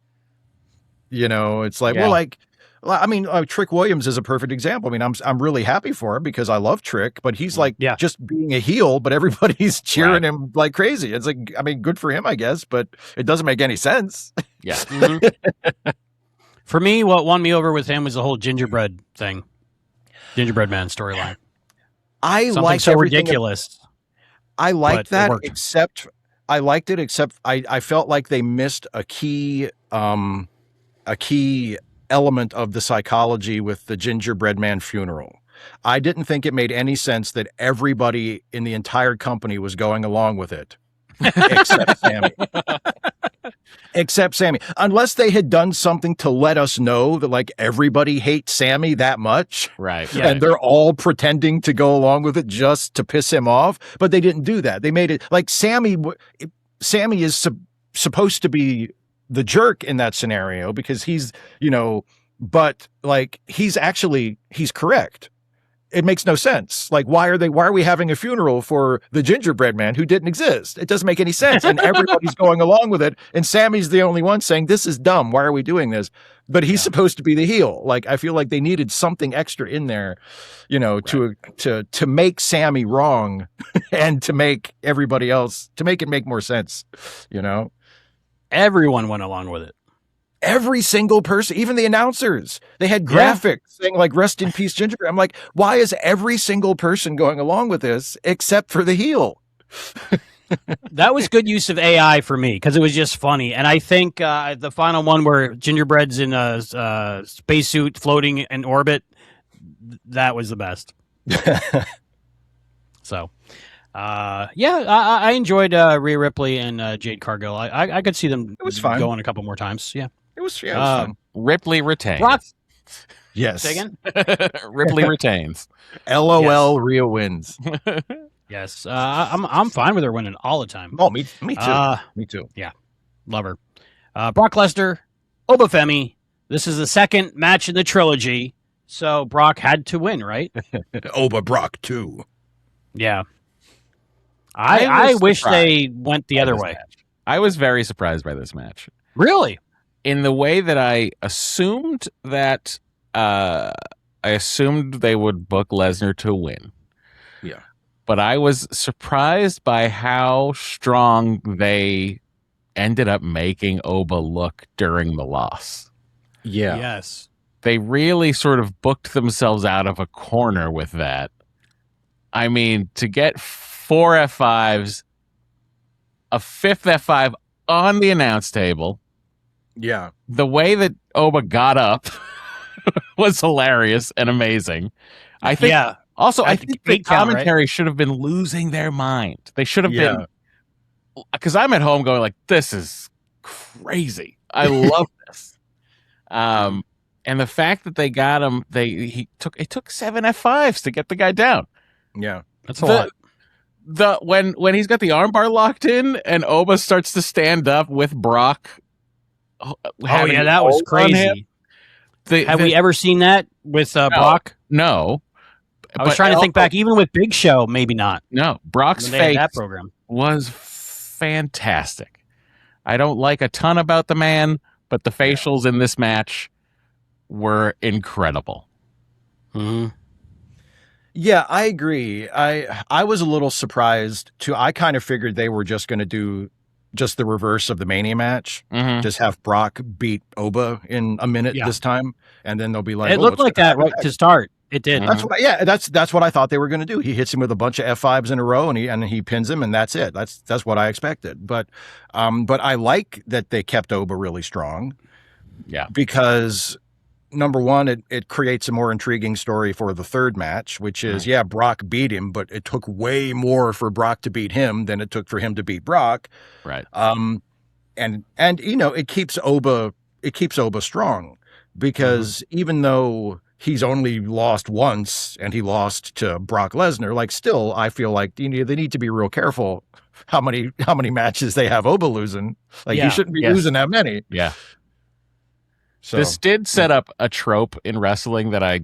It's like, Trick Williams is a perfect example. I mean, I'm really happy for him because I love Trick, but he's like just being a heel, but everybody's cheering him like crazy. It's like, I mean, good for him, I guess, but it doesn't make any sense. Yeah. For me, what won me over with him was the whole gingerbread thing. Gingerbread man storyline. I like so ridiculous. I liked that, except I felt like they missed a key element of the psychology with the gingerbread man funeral. I didn't think it made any sense that everybody in the entire company was going along with it, except Sammy. Except Sammy. Unless they had done something to let us know that like everybody hates Sammy that much. Right. Yeah. And they're all pretending to go along with it just to piss him off. But they didn't do that. They made it like Sammy is supposed to be the jerk in that scenario because he's, but like he's correct. It makes no sense. Like, why are we having a funeral for the gingerbread man who didn't exist? It doesn't make any sense. And everybody's going along with it. And Sammy's the only one saying, this is dumb. Why are we doing this? But he's supposed to be the heel. Like, I feel like they needed something extra in there, to make Sammy wrong and to make everybody else, to make it make more sense, Everyone went along with it. Every single person, even the announcers, they had graphics saying like "Rest in peace, Gingerbread." I'm like, why is every single person going along with this except for the heel? That was good use of AI for me because it was just funny. And I think the final one where Gingerbread's in a spacesuit floating in orbit, that was the best. So, I enjoyed Rhea Ripley and Jade Cargill. I could see them going a couple more times. Yeah. It was fun. Ripley retains. Brock. Yes. Say again? Ripley retains. LOL, Rhea wins. Yes. I'm fine with her winning all the time. Oh, me too. Me too. Yeah. Love her. Brock Lesnar, Obafemi. This is the second match in the trilogy, so Brock had to win, right? Oba Brock too. Yeah. I wish they went the other way. I was very surprised by this match. Really? In the way that I assumed that they would book Lesnar to win. Yeah. But I was surprised by how strong they ended up making Oba look during the loss. Yeah. Yes. They really sort of booked themselves out of a corner with that. I mean, to get 4 F5s, a 5th F5 on the announce table. Yeah. The way that Oba got up was hilarious and amazing. I think Also, I At the think the 8 count, right? commentary should have been losing their mind. They should have Yeah. been, because I'm at home going like, this is crazy. I love this. And the fact that they got him, it took 7 F5s to get the guy down. Yeah. That's a lot. When he's got the armbar locked in and Oba starts to stand up with Brock. Oh yeah, that was crazy. Have we ever seen that with Brock? No. I was trying to think back, even with Big Show, maybe not. No, Brock's When they had face that program was fantastic. I don't like a ton about the man, but the facials in this match were incredible. Mm-hmm. Yeah, I agree. I was a little surprised too. I kind of figured they were just going to do just the reverse of the Mania match. Mhm. Just have Brock beat Oba in a minute Yeah. this time, and then they'll be like, It looked like that right to start. It did. That's what I thought they were going to do. He hits him with a bunch of F5s in a row, and he pins him, and that's it. That's what I expected. But I like that they kept Oba really strong. Yeah. Because number one, it creates a more intriguing story for the third match, which is, Brock beat him, but it took way more for Brock to beat him than it took for him to beat Brock. Right. And it keeps Oba strong, because even though he's only lost once and he lost to Brock Lesnar, like, still, I feel like they need to be real careful how many matches they have Oba losing. Like, he shouldn't be losing that many. Yeah. So This did set up a trope in wrestling that I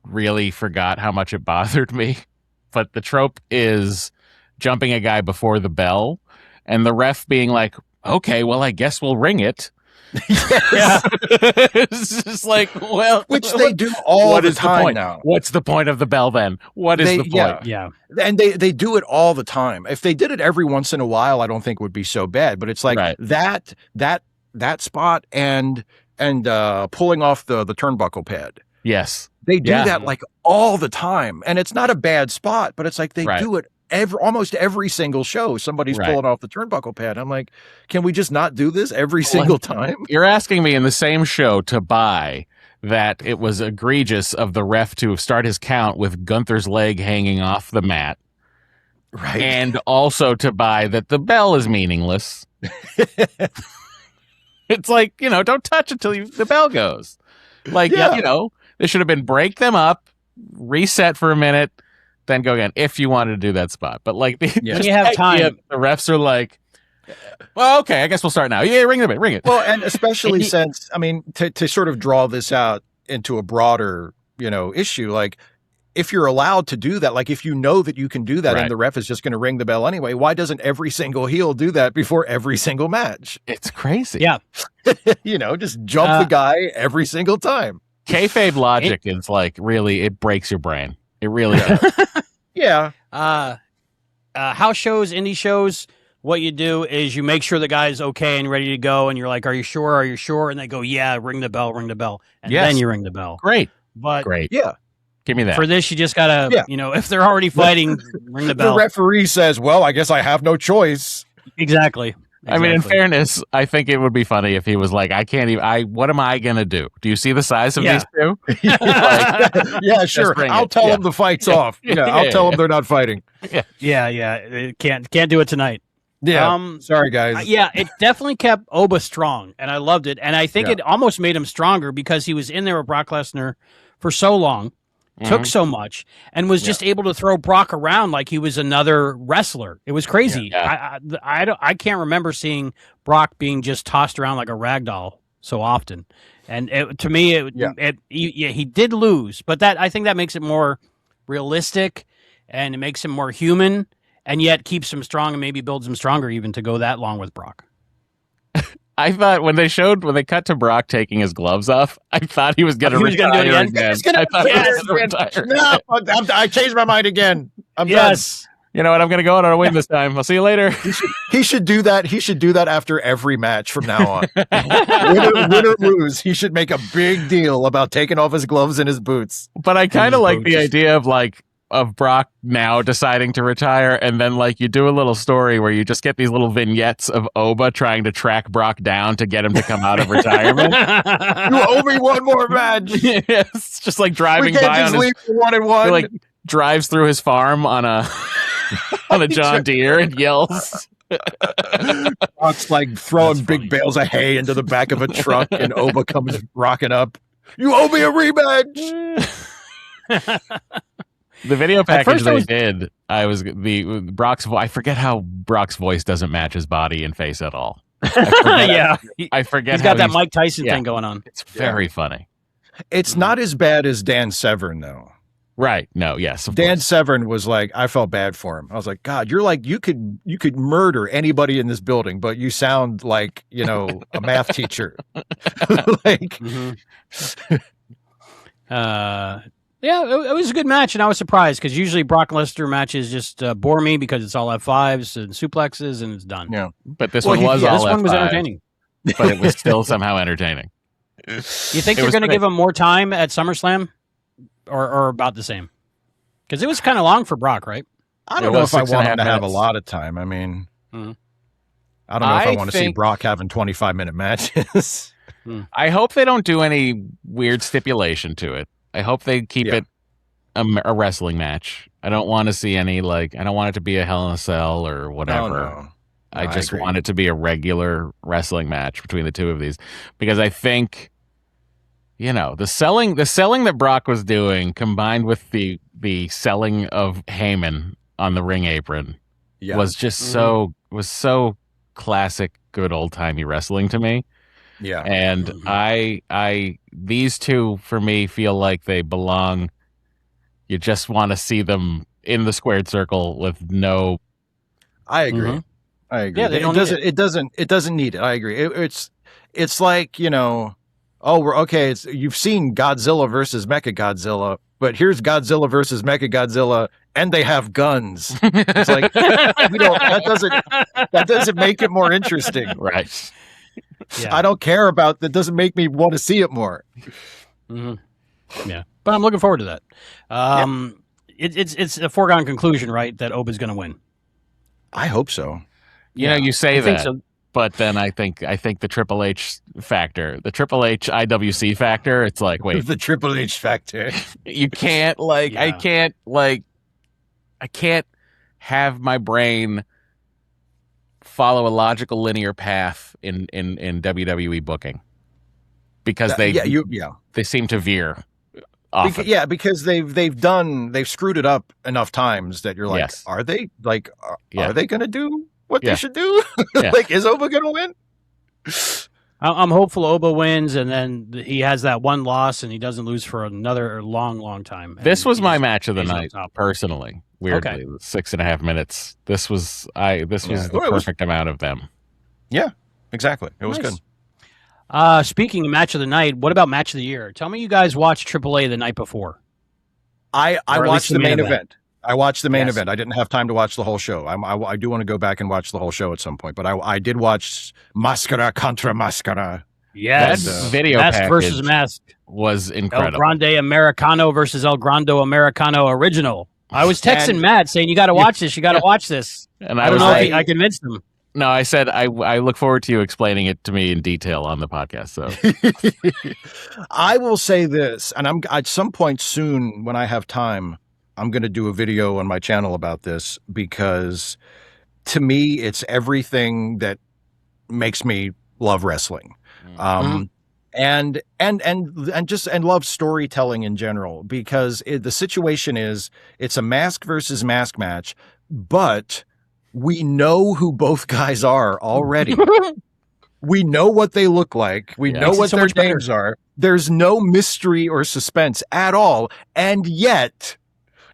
really forgot how much it bothered me. But the trope is jumping a guy before the bell and the ref being like, okay, well, I guess we'll ring it. Yeah. It's just like, well, which they do all the time now. What's the point of the bell then? What is the point? Yeah. And they do it all the time. If they did it every once in a while, I don't think it would be so bad. But it's like that spot and pulling off the turnbuckle pad. Yes. They do that like all the time. And it's not a bad spot, but it's like they do it almost every single show. Somebody's pulling off the turnbuckle pad. I'm like, can we just not do this every single time? You're asking me in the same show to buy that it was egregious of the ref to start his count with Gunther's leg hanging off the mat. Right. And also to buy that the bell is meaningless. It's like, don't touch until the bell goes. Like, they should have been break them up, reset for a minute, then go again if you wanted to do that spot. But like, when you have time, the refs are like, well, okay, I guess we'll start now. Yeah, ring it. Well, and especially since, I mean, to sort of draw this out into a broader, issue, like, if you're allowed to do that, like, if you know that you can do that and the ref is just going to ring the bell anyway, why doesn't every single heel do that before every single match? It's crazy. Yeah. Just jump the guy every single time. Kayfabe logic is like, really, it breaks your brain. It really does. Yeah. House shows, indie shows, what you do is you make sure the guy's okay and ready to go, and you're like, are you sure? Are you sure? And they go, yeah, ring the bell. And then you ring the bell. Great. But great. Yeah. Give me that. For this, you just gotta, if they're already fighting, ring the bell. The referee says, well, I guess I have no choice. Exactly. I mean, in fairness, I think it would be funny if he was like, I can't even, what am I going to do? Do you see the size of these two? Yeah, sure. I'll tell them the fight's off. I'll tell them they're not fighting. Yeah. Can't do it tonight. Yeah. Sorry, guys. It definitely kept Oba strong, and I loved it. And I think it almost made him stronger because he was in there with Brock Lesnar for so long, took so much, and was just able to throw Brock around like he was another wrestler. It was crazy. I can't remember seeing Brock being just tossed around like a rag doll so often. And to me, he did lose, but I think that makes it more realistic, and it makes him more human, and yet keeps him strong and maybe builds him stronger even to go that long with Brock. I thought when they cut to Brock taking his gloves off, I thought he was going to retire do it again. No, I changed my mind again. I'm done. You know what? I'm going to go on a win this time. I'll see you later. He should do that. He should do that after every match from now on. Win or lose, he should make a big deal about taking off his gloves and his boots. But I kind of like the idea of Brock now deciding to retire, and then you do a little story where you just get these little vignettes of Oba trying to track Brock down to get him to come out of retirement. You owe me one more match. Yes, just like driving we can't by just on leave for 1-1. You're like, drives through his farm on a on a John Deere and yells. Brock's like throwing big bales of hay into the back of a truck, and Oba comes rocking up. You owe me a rematch. The video package they did, Brock's. I forget how Brock's voice doesn't match his body and face at all. I forget. He's got that Mike Tyson thing going on. It's very funny. It's not as bad as Dan Severn, though. Right. No, yes. Dan Severn was like, I felt bad for him. I was like, God, you're like, you could murder anybody in this building, but you sound like, a math teacher. Like, yeah, it was a good match, and I was surprised because usually Brock Lesnar matches just bore me because it's all F5s and suplexes and it's done. Yeah, but this one was all this one was entertaining. But it was still somehow entertaining. You think they're going to give him more time at SummerSlam? Or about the same? Because it was kind of long for Brock, right? I don't know if I want him to have a lot of time. I mean, I don't know if I want to see Brock having 25-minute matches. I hope they don't do any weird stipulation to it. I hope they keep it a wrestling match. I don't want to see any, I don't want it to be a Hell in a Cell or whatever. No. I just want it to be a regular wrestling match between the two of these. Because I think... the selling that Brock was doing, combined with the selling of Heyman on the ring apron, was just so classic, good old timey wrestling to me. Yeah, and I these two for me feel like they belong. You just want to see them in the squared circle with no. I agree. I agree. Yeah, it doesn't need it. I agree. It's like oh, we're okay. You've seen Godzilla versus Mechagodzilla, but here's Godzilla versus Mechagodzilla, and they have guns. It's like that doesn't make it more interesting, right? Yeah. I don't care about that. Doesn't make me want to see it more. Yeah, but I'm looking forward to that. It's a foregone conclusion, right? That Oba's going to win. I hope so. You say I that. think so. But then I think the Triple H factor, the Triple H IWC factor, it's like, wait. The Triple H factor. You can't, I can't have my brain follow a logical linear path in WWE booking. Because they seem to veer often. Because they've screwed it up enough times that you're like, are they going to do what they should do? Is Oba going to win? I'm hopeful Oba wins, and then he has that one loss, and he doesn't lose for another long time. This was my match of the night, personally. Weirdly, 6.5 minutes. This was the perfect amount of them. Yeah, exactly. It was good. Speaking of match of the night, what about match of the year? Tell me you guys watched AAA the night before. I watched the main event. I watched the main event. I didn't have time to watch the whole show. I do want to go back and watch the whole show at some point, but I did watch Mascara contra Mascara. Yes, video Mask versus Mask was incredible. El Grande Americano versus El Grande Americano Original. I was texting Matt saying, "You got to watch this. You got to watch this." And I don't know if I convinced him. No, I said I look forward to you explaining it to me in detail on the podcast. So I will say this, and I'm at some point soon when I have time, I'm going to do a video on my channel about this, because to me, it's everything that makes me love wrestling. And love storytelling in general, because the situation is it's a mask versus mask match, but we know who both guys are already. We know what they look like. We know what their names are. There's no mystery or suspense at all. And yet,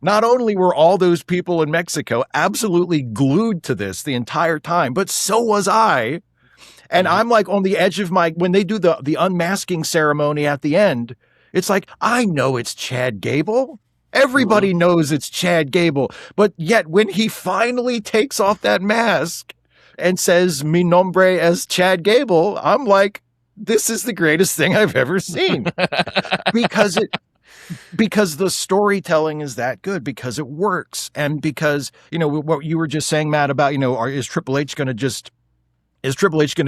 not only were all those people in Mexico absolutely glued to this the entire time, but so was I. And I'm like on the edge of when they do the unmasking ceremony at the end, it's like, I know it's Chad Gable. Everybody knows it's Chad Gable. But yet when he finally takes off that mask and says, mi nombre es Chad Gable, I'm like, this is the greatest thing I've ever seen. Because the storytelling is that good, because it works. And because, what you were just saying, Matt, about, is Triple H going to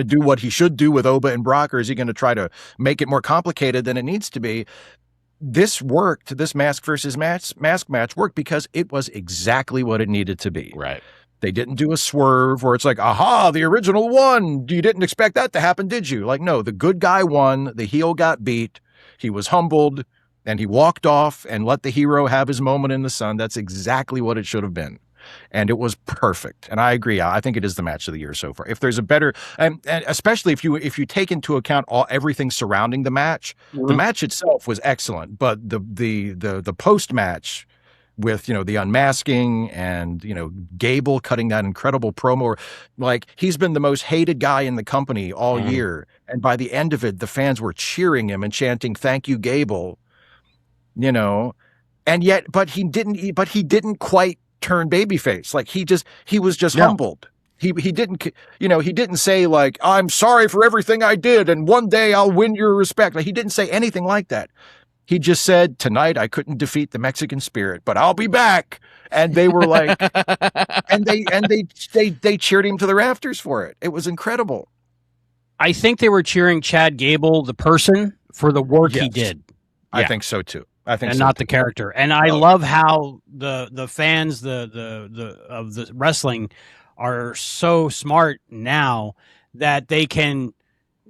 do what he should do with Oba and Brock, or is he going to try to make it more complicated than it needs to be? this worked. This mask versus mask match worked because it was exactly what it needed to be. Right. They didn't do a swerve where it's like, aha, the original won. You didn't expect that to happen, did you? Like, no, the good guy won. The heel got beat. He was humbled and he walked off and let the hero have his moment in the sun. That's exactly what it should have been. And it was perfect. And I agree. I think it is the match of the year so far. If there's a better, and especially if you take into account everything surrounding the match, the match itself was excellent, but the post match with, the unmasking and, Gable cutting that incredible promo, like he's been the most hated guy in the company all year. And by the end of it, the fans were cheering him and chanting, "Thank you, Gable," and yet, but he didn't quite turn babyface. Like he was just humbled. He didn't say like, "I'm sorry for everything I did and one day I'll win your respect." Like he didn't say anything like that. He just said, "Tonight I couldn't defeat the Mexican Spirit, but I'll be back." And they were like, and they cheered him to the rafters for it. It was incredible. I think they were cheering Chad Gable, the person, for the work he did. I think so too. And so not the character. And I love how the fans of the wrestling are so smart now that they can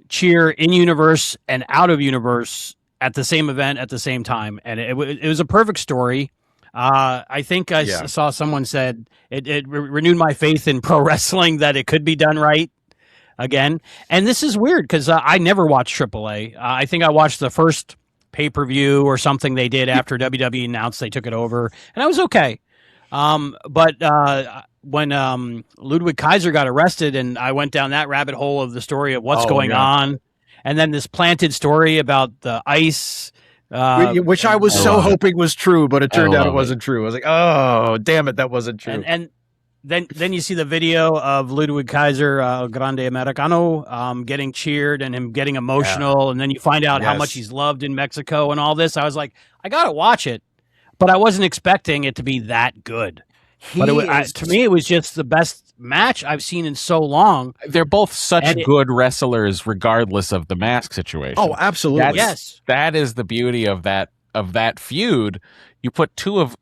cheer in universe and out of universe at the same event at the same time. And it was a perfect story. I think I saw someone said it renewed my faith in pro wrestling that it could be done right again. And this is weird because I never watched AAA. I think I watched the first pay-per-view or something they did after WWE announced they took it over, and I was okay. But when Ludwig Kaiser got arrested, and I went down that rabbit hole of the story of what's going on, and then this planted story about the ice, which I was hoping was true, but it turned out it wasn't true. I was like, oh, damn it, that wasn't true. And then you see the video of Ludwig Kaiser, Grande Americano, getting cheered and him getting emotional, and then you find out how much he's loved in Mexico and all this. I was like, I gotta watch it, but I wasn't expecting it to be that good. To me, it was just the best match I've seen in so long. They're both such good wrestlers, regardless of the mask situation. Oh, absolutely. That is the beauty of that feud. You put two of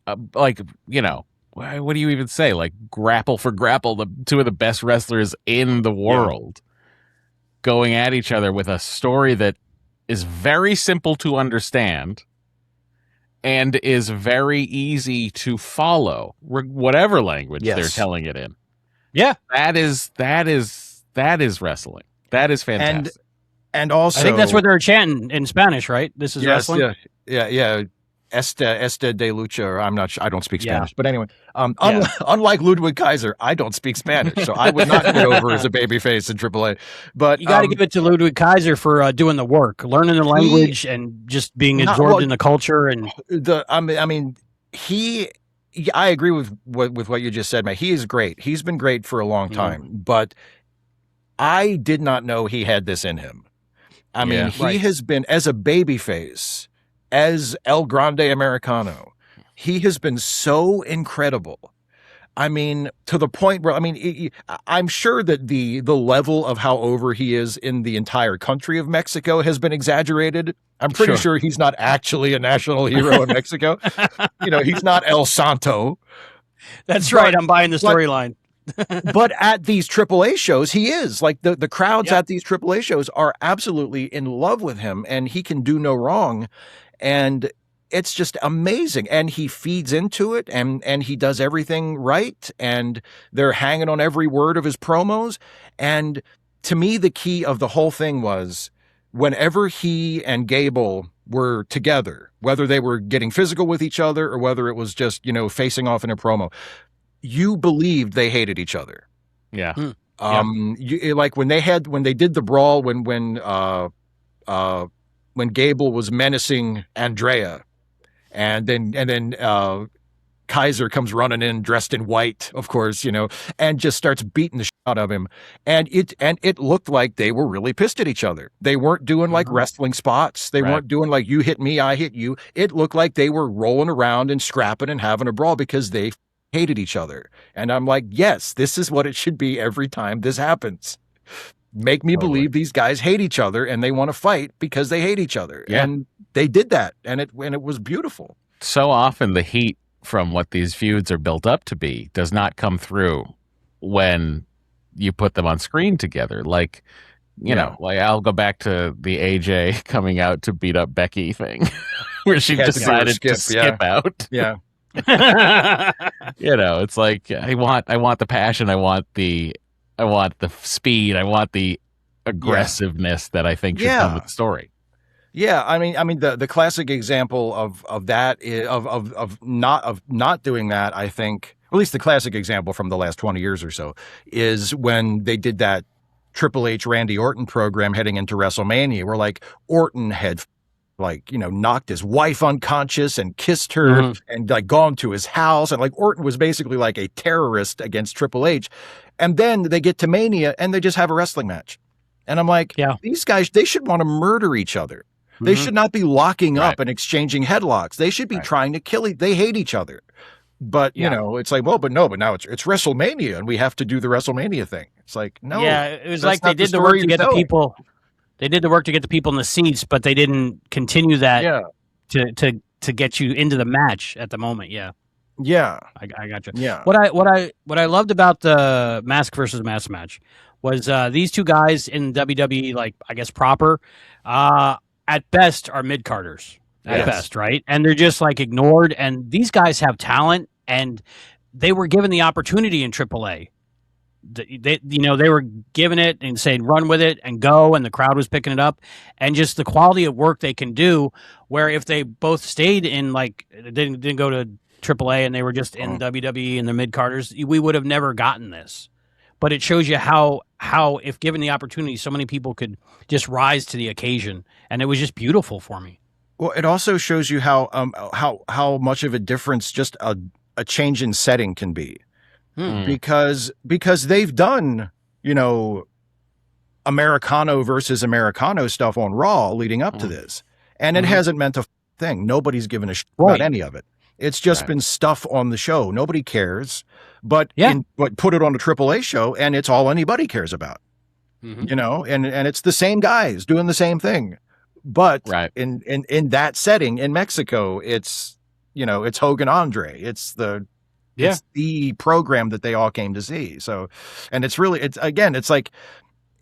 what do you even say? Like grapple for grapple, the two of the best wrestlers in the world going at each other with a story that is very simple to understand and is very easy to follow, whatever language they're telling it in. Yeah, that is wrestling. That is fantastic. And also, I think that's what they're chanting in Spanish, right? This is wrestling. Yeah. Esta de lucha, or I'm not sure. I don't speak Spanish, but anyway, unlike Ludwig Kaiser, I don't speak Spanish, so I would not get over as a babyface in AAA. But you got to give it to Ludwig Kaiser for doing the work, learning the language, and just being absorbed in the culture. And I agree with what you just said, man. He is great. He's been great for a long time, but I did not know he had this in him. I mean, he has been, as a babyface, as El Grande Americano, he has been so incredible. I mean, to the point where, I'm sure that the level of how over he is in the entire country of Mexico has been exaggerated. I'm pretty sure he's not actually a national hero in Mexico. He's not El Santo. That's right. I'm buying the storyline. But at these AAA shows, he is. Like the crowds at these AAA shows are absolutely in love with him, and he can do no wrong. And it's just amazing. And he feeds into it, and he does everything right. And they're hanging on every word of his promos. And to me, the key of the whole thing was whenever he and Gable were together, whether they were getting physical with each other or whether it was just, facing off in a promo, you believed they hated each other. Yeah. Like when they did the brawl, when Gable was menacing Andrea, and then Kaiser comes running in dressed in white, of course, and just starts beating the shit out of him. And it looked like they were really pissed at each other. They weren't doing like wrestling spots. They weren't doing like you hit me, I hit you. It looked like they were rolling around and scrapping and having a brawl because they hated each other. And I'm like, yes, this is what it should be every time this happens. make me believe these guys hate each other and they want to fight because they hate each other. Yeah. And they did that, and it was beautiful. So often the heat from what these feuds are built up to be does not come through when you put them on screen together. Like, you know, like I'll go back to the AJ coming out to beat up Becky thing where she decided to skip out. Yeah. You know, it's like I want the passion, I want the speed, I want the aggressiveness that I think should come with the story. Yeah, I mean the classic example of that is, of not doing that, I think, at least the classic example from the last 20 years or so, is when they did that Triple H Randy Orton program heading into WrestleMania, where like Orton had like, you know, knocked his wife unconscious and kissed her and like gone to his house, and like Orton was basically like a terrorist against Triple H. And then they get to Mania and they just have a wrestling match. And I'm like, these guys, they should want to murder each other. They should not be locking up and exchanging headlocks. They should be trying to kill they hate each other. But, you know, it's like, well, but now it's WrestleMania and we have to do the WrestleMania thing. It's like, no. Yeah, it was like they did the work to get the people. They did the work to get the people in the seats, but they didn't continue that to get you into the match at the moment. Yeah. Yeah. I got you. Yeah. What I loved about the mask versus mask match was these two guys in WWE, like, I guess proper, at best are mid-carders at best, right? And they're just like ignored. And these guys have talent, and they were given the opportunity in AAA. They were given it and saying, run with it and go. And the crowd was picking it up, and just the quality of work they can do, where if they both stayed in, like, didn't go to AAA and they were just in WWE and the mid-carders, we would have never gotten this. But it shows you how if given the opportunity, so many people could just rise to the occasion, and it was just beautiful for me. Well, it also shows you how much of a difference just a change in setting can be, because they've done, you know, Americano versus Americano stuff on Raw leading up to this, and it hasn't meant a thing. Nobody's given a shit about any of it. It's just been stuff on the show. Nobody cares, but put it on a AAA show and it's all anybody cares about, you know, and it's the same guys doing the same thing. But in that setting in Mexico, it's, you know, it's Hogan Andre. It's the program that they all came to see. So, and it's really, it's like,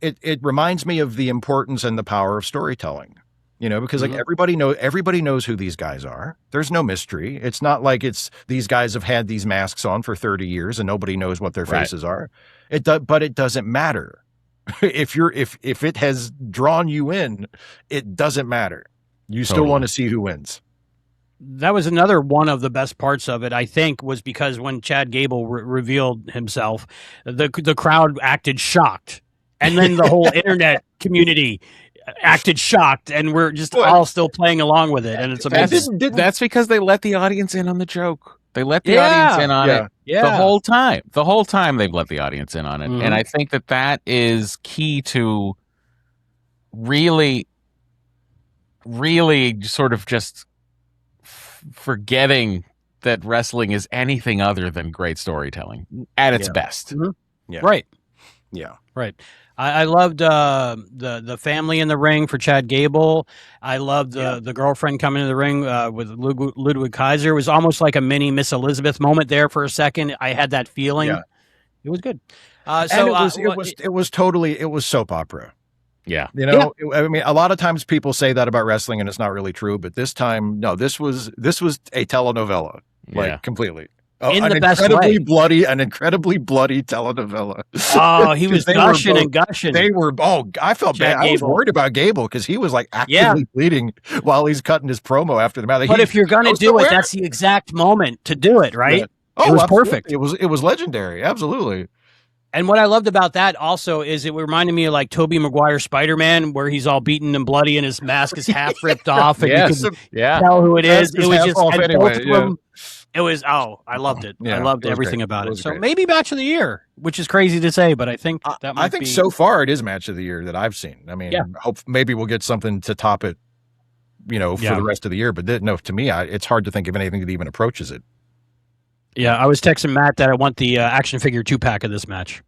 it reminds me of the importance and the power of storytelling. You know, because like everybody knows who these guys are. There's no mystery. It's not like it's these guys have had these masks on for 30 years and nobody knows what their faces are. But it doesn't matter. If it has drawn you in, it doesn't matter. You still want to see who wins. That was another one of the best parts of it, I think, was because when Chad Gable revealed himself, the crowd acted shocked, and then the whole internet community acted shocked, and we're just all still playing along with it, and it's amazing. That's because they let the audience in on the joke. They let the audience in on it the whole time. The whole time they've let the audience in on it, and I think that is key to really, really sort of just forgetting that wrestling is anything other than great storytelling at its best. Right. Yeah. Right. I loved the family in the ring for Chad Gable. I loved the girlfriend coming in the ring with Ludwig Kaiser. It was almost like a mini Miss Elizabeth moment there for a second. I had that feeling. Yeah. It was good. It was soap opera. Yeah. You know, I mean, a lot of times people say that about wrestling and it's not really true, but this time, no, this was a telenovela, like completely. In the best way. An incredibly bloody telenovela. Oh, he was gushing and gushing. They were, I felt bad. I was worried about Gable because he was like actively bleeding while he's cutting his promo after the match. But if you're going to do it, that's the exact moment to do it, right? Yeah. It was perfect. It was legendary. Absolutely. And what I loved about that also is it reminded me of like Tobey Maguire Spider-Man, where he's all beaten and bloody and his mask is half ripped off and you can tell who it is. It was just It was, I loved it. I loved everything about it. So maybe match of the year, which is crazy to say, but I think that might be. So far it is match of the year that I've seen. I mean, hope maybe we'll get something to top it, you know, for the rest of the year. But no, to me, it's hard to think of anything that even approaches it. Yeah, I was texting Matt that I want the action figure 2-pack of this match.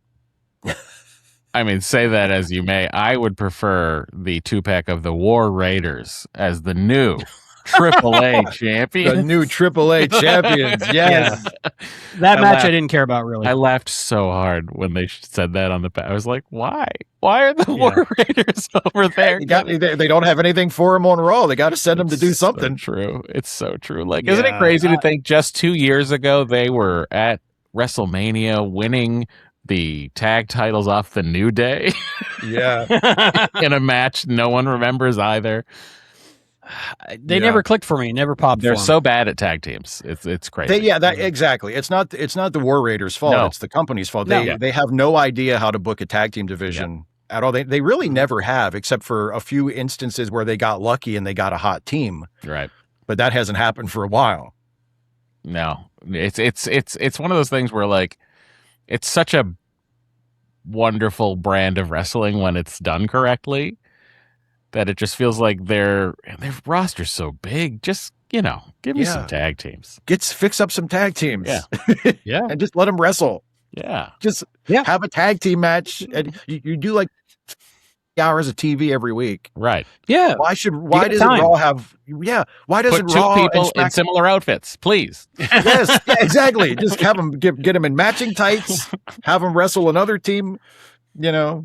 I mean, say that as you may. I would prefer the 2-pack of the War Raiders as the new AAA champion. The new AAA champions. Yes. Yeah. That I match laughed. I didn't care about really. I laughed so hard when they said that on the I was like, why? Why are the War Raiders over there? They don't have anything for him on Raw. They got to send him to do something. So true. It's so true. Like, isn't it crazy to think just 2 years ago they were at WrestleMania winning the tag titles off the New Day? Yeah. In a match no one remembers either. They never clicked for me. Never popped. They're for so bad at tag teams. It's crazy. Exactly. It's not the War Raiders' fault. No. It's the company's fault. They have no idea how to book a tag team division at all. They really never have, except for a few instances where they got lucky and they got a hot team. Right. But that hasn't happened for a while. No, it's one of those things where, like, it's such a wonderful brand of wrestling when it's done correctly that it just feels like their roster's so big. Just, give me some tag teams. Fix up some tag teams. Yeah. Yeah. And just let them wrestle. Yeah. Just have a tag team match. And you do like hours of TV every week. Right. Yeah. Why doesn't Raw have why doesn't Put 2 Raw people in similar outfits, please? Yes, yeah, exactly. Just have them get them in matching tights, have them wrestle another team, Yeah.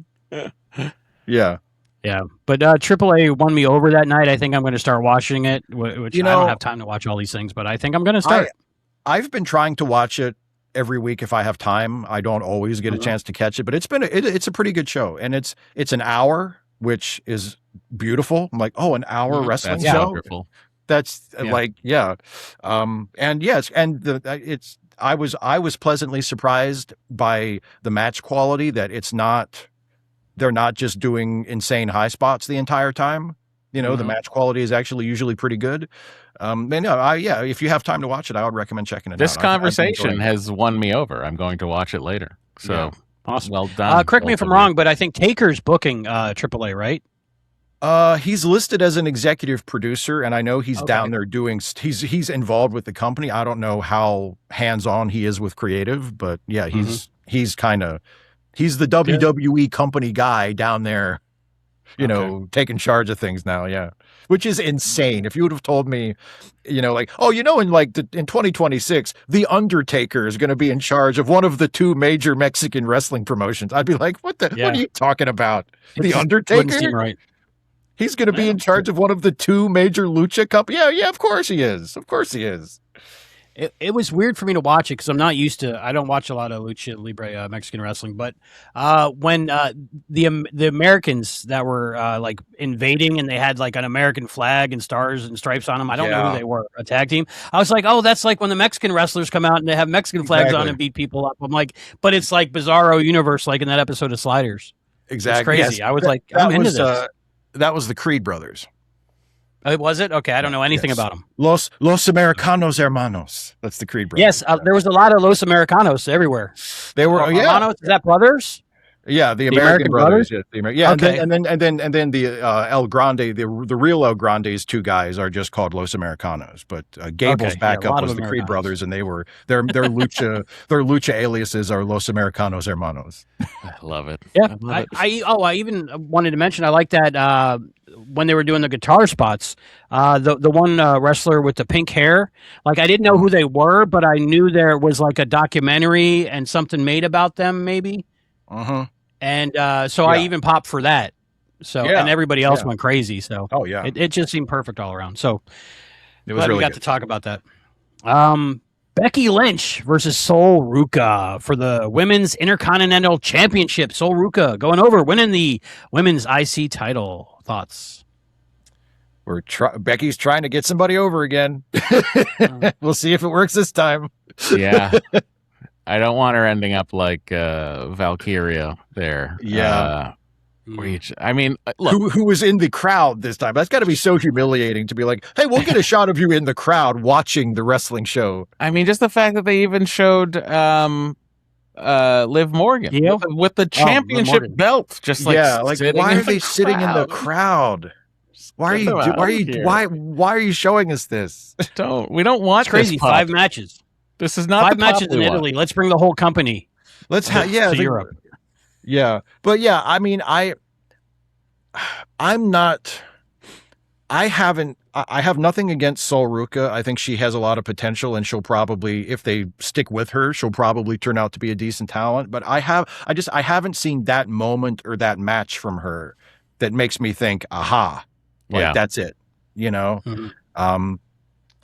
Yeah, but AAA won me over that night. I think I'm going to start watching it, which I don't have time to watch all these things, but I think I'm going to start. I've been trying to watch it every week if I have time. I don't always get a chance to catch it, but it's a pretty good show, and it's an hour, which is beautiful. I'm like, an hour wrestling That's show. wonderful. That's and yes, and I was pleasantly surprised by the match quality, that they're not just doing insane high spots the entire time. The match quality is actually usually pretty good. If you have time to watch it, I would recommend checking it out. This conversation has won me over. I'm going to watch it later. So awesome. Well done. Correct me if I'm wrong, but I think Taker's booking AAA, right? He's listed as an executive producer, and I know he's down there he's involved with the company. I don't know how hands-on he is with creative, but he's he's the WWE company guy down there, taking charge of things now. Which is insane. If you would have told me, in 2026, The Undertaker is going to be in charge of one of the 2 major Mexican wrestling promotions, I'd be like, what are you talking about? The Undertaker? Wouldn't seem right. He's going to be in charge of one of the 2 major lucha companies? Yeah, of course he is. Of course he is. It was weird for me to watch it because I'm not used to. I don't watch a lot of lucha libre Mexican wrestling, but when the Americans that were like invading and they had like an American flag and stars and stripes on them, I don't know who they were, a tag team. I was like, that's like when the Mexican wrestlers come out and they have Mexican flags on and beat people up. I'm like, but it's like Bizarro Universe, like in that episode of Sliders. Exactly. It's crazy. I was like, I'm into this. That was the Creed brothers. Was it? Okay, I don't know anything about them. Los Americanos Hermanos. That's the Creed brothers. Yes, there was a lot of Los Americanos everywhere. They were Hermanos, is that brothers? Yeah, the American brothers. Yeah, okay. and then the El Grande, the real El Grande's 2 guys are just called Los Americanos. But Gable's backup was the Creed brothers, and their lucha aliases are Los Americanos Hermanos. I love it. Yeah, I even wanted to mention I like that when they were doing the guitar spots. The one wrestler with the pink hair, like I didn't know who they were, but I knew there was like a documentary and something made about them, maybe. And so I even popped for that. So and everybody else went crazy. So it just seemed perfect all around. So it was really we got to talk about that. Becky Lynch versus Sol Ruca for the Women's Intercontinental Championship. Sol Ruca going over, winning the Women's IC title. Thoughts? Becky's trying to get somebody over again. We'll see if it works this time. Yeah. I don't want her ending up like Valkyria there. Yeah. I mean, look. Who was in the crowd this time? That's got to be so humiliating to be like, hey, we'll get a shot of you in the crowd watching the wrestling show. I mean, just the fact that they even showed Liv Morgan with the championship belt. Just like, why are they sitting in the crowd? Why are you showing us this? We don't want it's crazy. 5 matches. This is not 5 matches in Italy. Let's bring the whole company. Let's to Europe. Yeah. But yeah, I mean, I'm not. I have nothing against Sol Ruka. I think she has a lot of potential, and she'll probably, if they stick with her, she'll probably turn out to be a decent talent. But I haven't seen that moment or that match from her that makes me think, aha, like that's it, you know? Mm-hmm.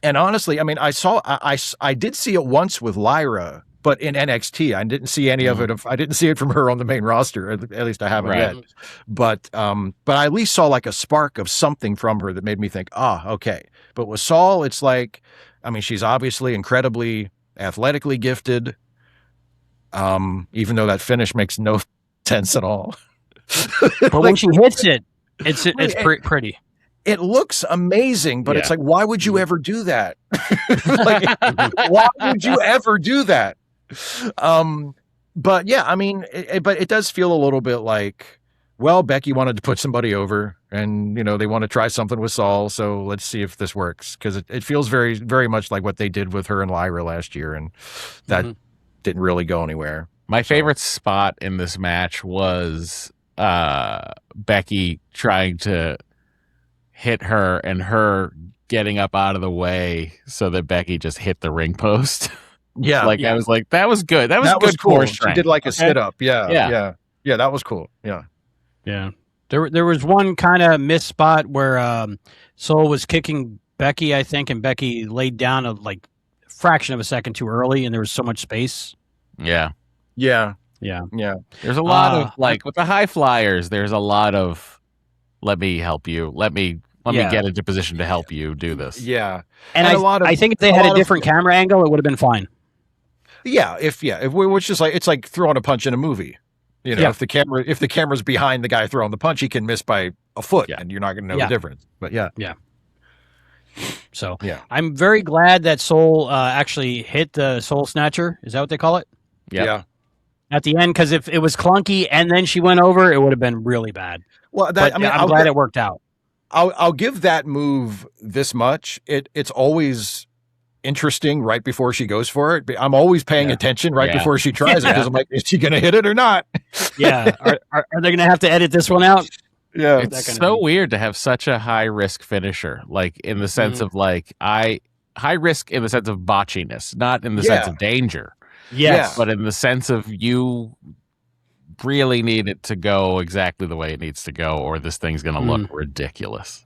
And honestly, I mean, I did see it once with Lyra, but in NXT, I didn't see any of it. I didn't see it from her on the main roster. At least I haven't yet. But I at least saw like a spark of something from her that made me think, okay. But with Sol, it's like, I mean, she's obviously incredibly athletically gifted. Even though that finish makes no sense at all. But when she hits it, it's pretty. It looks amazing, but it's like, why would you ever do that? Like, why would you ever do that? But yeah, I mean, but it does feel a little bit like, well, Becky wanted to put somebody over, and you know they want to try something with Sol, so let's see if this works, because it feels very, very much like what they did with her and Lyra last year, and that didn't really go anywhere. My favorite spot in this match was Becky trying to hit her and her getting up out of the way so that Becky just hit the ring post. Yeah. I was like, that was good. That was good cool. core She strength. did like a sit up. Yeah, that was cool. Yeah. There was one kind of missed spot where Sol was kicking Becky, I think, and Becky laid down a fraction of a second too early, and there was so much space. Yeah. There's a lot of with the high flyers. There's a lot of let me help you. Let me get into position to help you do this. Yeah, and I think if they had a different camera angle, it would have been fine. Yeah, if which is like, it's like throwing a punch in a movie. You know, if the camera's behind the guy throwing the punch, he can miss by a foot, and you're not going to know the difference. But yeah. So I'm very glad that Sol actually hit the Soul Snatcher. Is that what they call it? Yeah. At the end, because if it was clunky and then she went over, it would have been really bad. Well, I'm glad it worked out. I'll give that move this much. It's always interesting right before she goes for it. I'm always paying attention right before she tries it, because I'm like, is she going to hit it or not? Yeah. Are they going to have to edit this one out? Yeah. It's so weird to have such a high risk finisher, like in the sense of high risk in the sense of botchiness, not in the sense of danger. Yes. But in the sense of you really need it to go exactly the way it needs to go, or this thing's going to look ridiculous.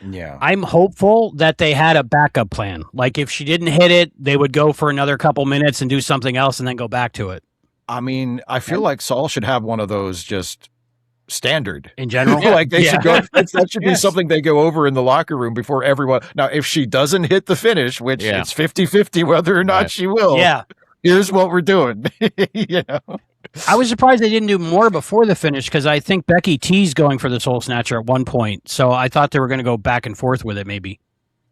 Yeah. I'm hopeful that they had a backup plan. Like if she didn't hit it, they would go for another couple minutes and do something else and then go back to it. I mean, I feel like Sol should have one of those just standard in general. Like they should go, that should be something they go over in the locker room before everyone. Now, if she doesn't hit the finish, which it's 50-50 whether or not she will. Yeah. Here's what we're doing. You know? I was surprised they didn't do more before the finish, because I think Becky teased going for the Soul Snatcher at one point. So I thought they were going to go back and forth with it, maybe.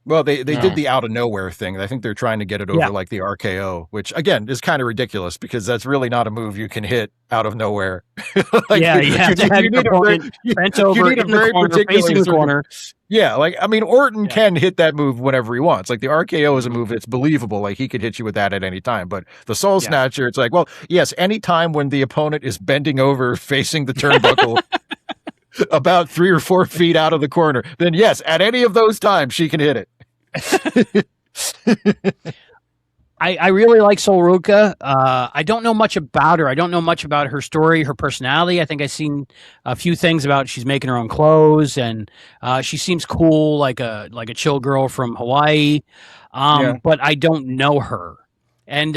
Well, they did the out of nowhere thing. I think they're trying to get it over like the RKO, which again is kind of ridiculous, because that's really not a move you can hit out of nowhere. You have to have your opponent bent over in the corner, facing the corner. Yeah, like, I mean, Orton can hit that move whenever he wants. Like, the RKO is a move that's believable. Like, he could hit you with that at any time. But the Soul Snatcher, it's like, well, yes, any time when the opponent is bending over, facing the turnbuckle about 3 or 4 feet out of the corner, then yes, at any of those times, she can hit it. I really like Sol Ruka. I don't know much about her. I don't know much about her story, her personality. I think I've seen a few things about she's making her own clothes, and she seems cool, like a chill girl from Hawaii. But I don't know her. And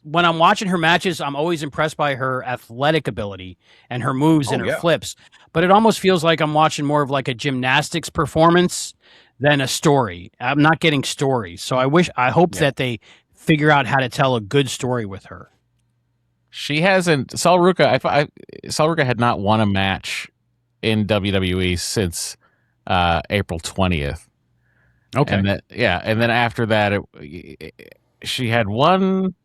when I'm watching her matches, I'm always impressed by her athletic ability and her moves and her flips. But it almost feels like I'm watching more of like a gymnastics performance than a story. I'm not getting stories. So I hope that they figure out how to tell a good story with her. She hasn't. Sol Ruka had not won a match in WWE since April 20th. Okay. And then after that, she had 1,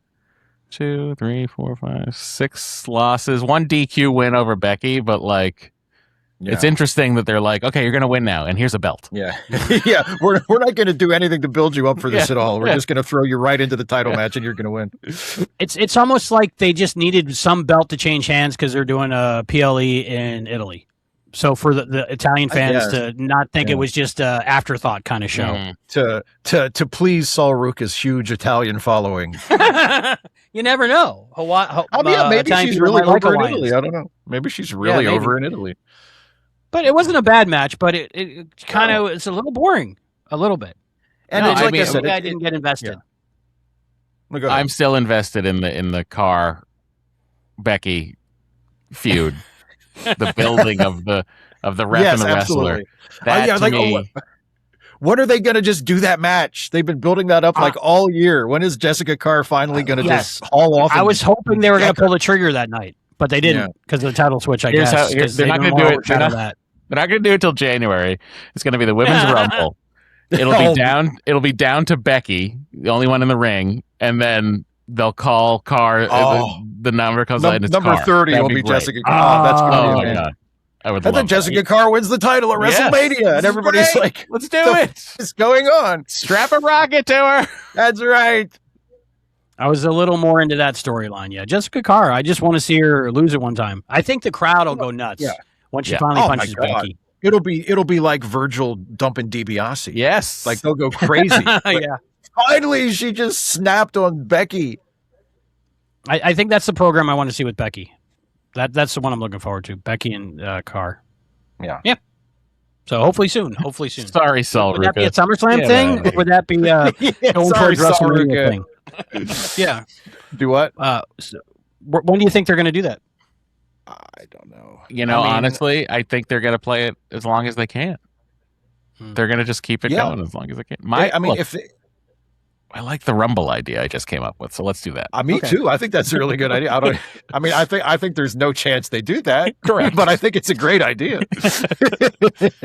2, 3, 4, 5, 6 losses, 1 DQ win over Becky, but like, It's interesting that they're like, okay, you're going to win now, and here's a belt. Yeah. Yeah. We're not going to do anything to build you up for this at all. We're just going to throw you right into the title match, and you're going to win. It's almost like they just needed some belt to change hands because they're doing a PLE in Italy. So for the Italian fans to not think it was just an afterthought kind of show. To please Saul Ruka's huge Italian following. You never know. Maybe Italian she's people really might like over in Alliance. Italy. I don't know. Maybe she's really over in Italy. But it wasn't a bad match, but it kind of it's a little boring, a little bit. And No, it's like I said, I didn't get invested. I'm still invested in the car Becky feud, the building of the ref and the wrestler. That to me, when are they going to just do that match? They've been building that up like all year. When is Jessica Carr finally going to just haul off? I was hoping they were going to pull the trigger that night, but they didn't because of the title switch. I guess they're not going to do it. They're not going to do it till January. It's going to be the Women's Rumble. It'll be down. It'll be down to Becky, the only one in the ring, and then they'll call Carr. The number comes out. Number 30 will be Jessica Carr. That's oh my god! I think Jessica Carr wins the title at WrestleMania, and everybody's like, "Let's do it! What's going on? Strap a rocket to her." That's right. I was a little more into that storyline. Yeah, Jessica Carr. I just want to see her lose it one time. I think the crowd will go nuts. Once she finally punches Becky. It'll be like Virgil dumping DiBiase. Yes. Like they'll go crazy. Finally, she just snapped on Becky. I think that's the program I want to see with Becky. That's the one I'm looking forward to. Becky and Carr. Yeah. So hopefully soon. Sorry, Saul Ruka. Would that be a SummerSlam thing? Or would that be going towards WrestleMania thing? Yeah. Do what? When do you think they're going to do that? I don't know. Honestly, I think they're going to play it as long as they can. They're going to just keep it going as long as they can. I like the Rumble idea I just came up with, so let's do that. Me too. I think that's a really good idea. I think there's no chance they do that. Correct. But I think it's a great idea.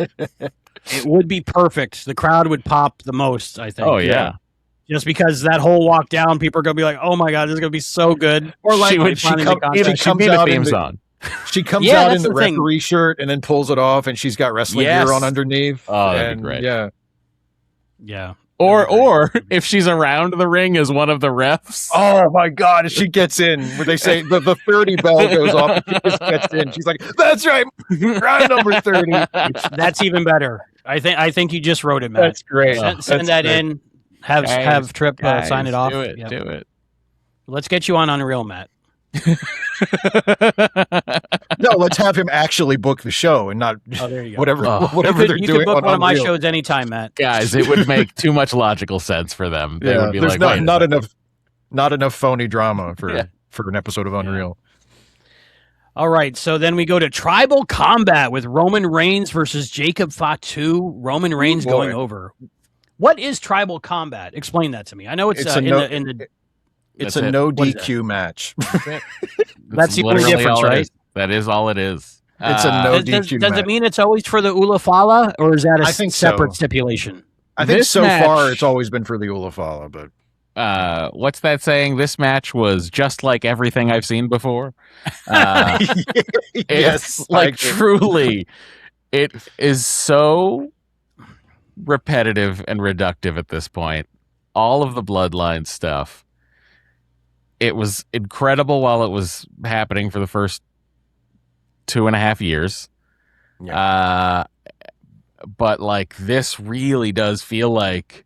It would be perfect. The crowd would pop the most, I think. Oh, yeah. Just because that whole walk down, people are going to be like, oh my God, this is going to be so good. Or like she comes out in the theme She comes out in the referee shirt and then pulls it off, and she's got wrestling gear on underneath. Oh, that'd be great. Yeah. Or if she's around the ring as one of the refs. Oh my God! She gets in where they say the 30 bell goes off. And she just gets in. She's like, "That's right, round number 30." That's even better. I think you just wrote it, Matt. That's great. Send that great. In. Have Tripp sign it off. Do it. Let's get you on Unreal, Matt. No, let's have him actually book the show and not whatever they're doing. You can book one of my Unreal. shows anytime, Matt. Guys, it would make too much logical sense for them. They would be there's like, not enough phony drama for an episode of Unreal. All right, so then we go to Tribal Combat with Roman Reigns versus Jacob Fatu. Roman Reigns going over. What is Tribal Combat? Explain that to me. I know it's It's a no DQ match. That's the only difference, right? That is all it is. It's a no DQ match. Does it mean it's always for the Ula Fala, or is that a separate stipulation? I think far it's always been for the Ula Fala, but what's that saying? This match was just like everything I've seen before. Yes, truly, it is so repetitive and reductive at this point. All of the Bloodline stuff. It was incredible while it was happening for the first 2.5 years. Yeah. But this really does feel like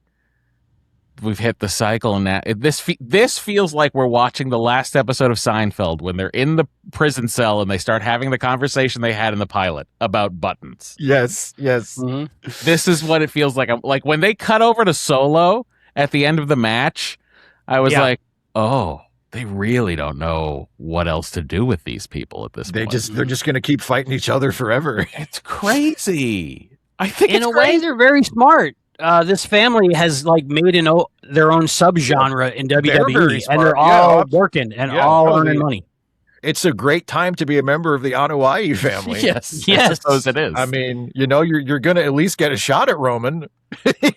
we've hit the cycle, and that this feels like we're watching the last episode of Seinfeld when they're in the prison cell and they start having the conversation they had in the pilot about buttons. Yes. Mm-hmm. This is what it feels like. Like when they cut over to Solo at the end of the match, I was like, oh. They really don't know what else to do with these people at this point. They're just going to keep fighting each other forever. It's crazy. I think in a way they're very smart. This family has made their own subgenre in WWE, and they're all working and all earning money. It's a great time to be a member of the Anoa'i family. Yes. I suppose it is. I mean, you're going to at least get a shot at Roman.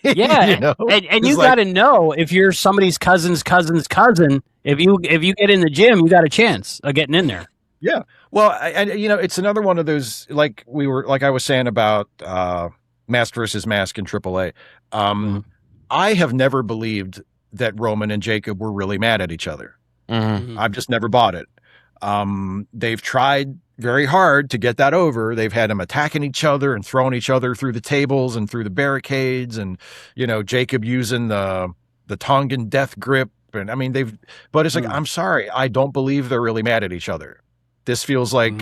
Yeah, and you got to know if you're somebody's cousin's cousin's cousin. If you get in the gym, you got a chance of getting in there. Yeah. Well, it's another one of those, like I was saying about Mask versus Mask in AAA. I have never believed that Roman and Jacob were really mad at each other. I've just never bought it. They've tried very hard to get that over. They've had them attacking each other and throwing each other through the tables and through the barricades, and Jacob using the Tongan death grip. And I mean, but it's like, I'm sorry, I don't believe they're really mad at each other. This feels like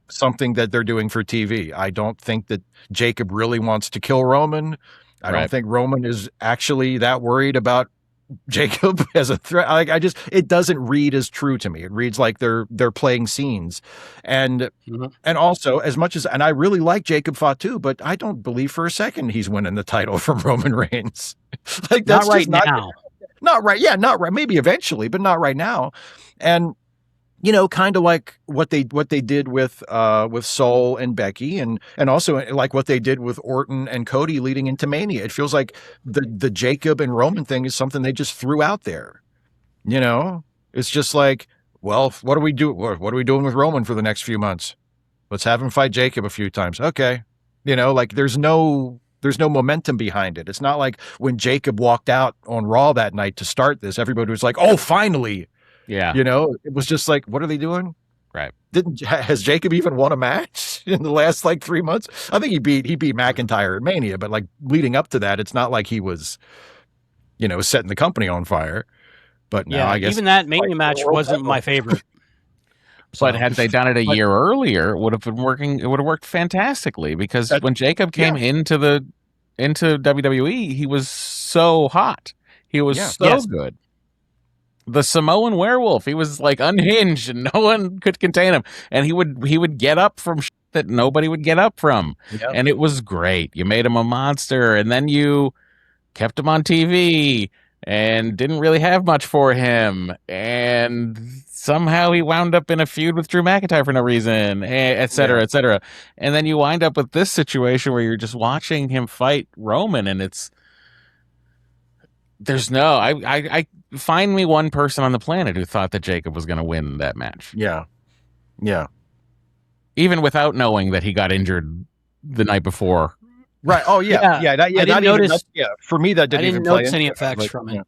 something that they're doing for TV. I don't think that Jacob really wants to kill Roman. I don't think Roman is actually that worried about Jacob as a threat. It doesn't read as true to me. It reads like they're playing scenes. And also, as much as, and I really like Jacob Fatu, but I don't believe for a second he's winning the title from Roman Reigns. Like, that's not right now. Not right. Yeah, not right. Maybe eventually, but not right now. And kind of like what they did with Sol and Becky, and also like what they did with Orton and Cody leading into Mania. It feels like the Jacob and Roman thing is something they just threw out there. It's just like, well, what do we do? What are we doing with Roman for the next few months? Let's have him fight Jacob a few times. Okay, like there's no momentum behind it. It's not like when Jacob walked out on Raw that night to start this, everybody was like, oh, finally. Yeah. It was just like, what are they doing? Right. Has Jacob even won a match in the last 3 months? I think he beat McIntyre at Mania, but leading up to that, it's not like he was, setting the company on fire. But now I guess even that Mania match wasn't my favorite. But had they done it a year earlier, it would have been working. It would have worked fantastically, because when Jacob came into WWE, he was so hot. He was so good. The Samoan werewolf, he was unhinged and no one could contain him, and he would get up from shit that nobody would get up from. And it was great. You made him a monster, and then you kept him on TV and didn't really have much for him, and somehow he wound up in a feud with Drew McIntyre for no reason, et cetera, et cetera. And then you wind up with this situation where you're just watching him fight Roman, and I find me one person on the planet who thought that Jacob was going to win that match. Yeah. Yeah. Even without knowing that he got injured the night before. Right. Oh, yeah. Yeah. I didn't notice. For me, that didn't even notice any effects from it.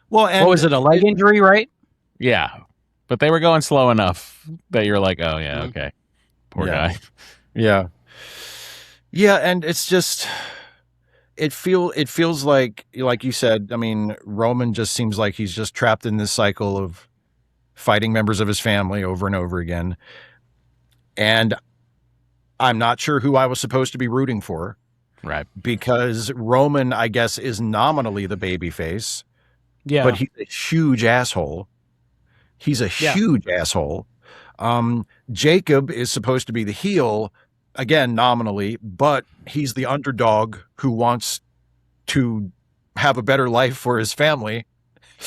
Well, and what was it? A leg injury, right? Yeah. But they were going slow enough that you're like, oh, yeah, okay. Poor guy. Yeah. Yeah. And it's just, it feels like you said, I mean, Roman just seems like he's just trapped in this cycle of fighting members of his family over and over again. And I'm not sure who I was supposed to be rooting for. Right. Because Roman, I guess, is nominally the babyface. Yeah. But he's a huge asshole. He's a huge asshole. Jacob is supposed to be the heel, again, nominally, but he's the underdog who wants to have a better life for his family.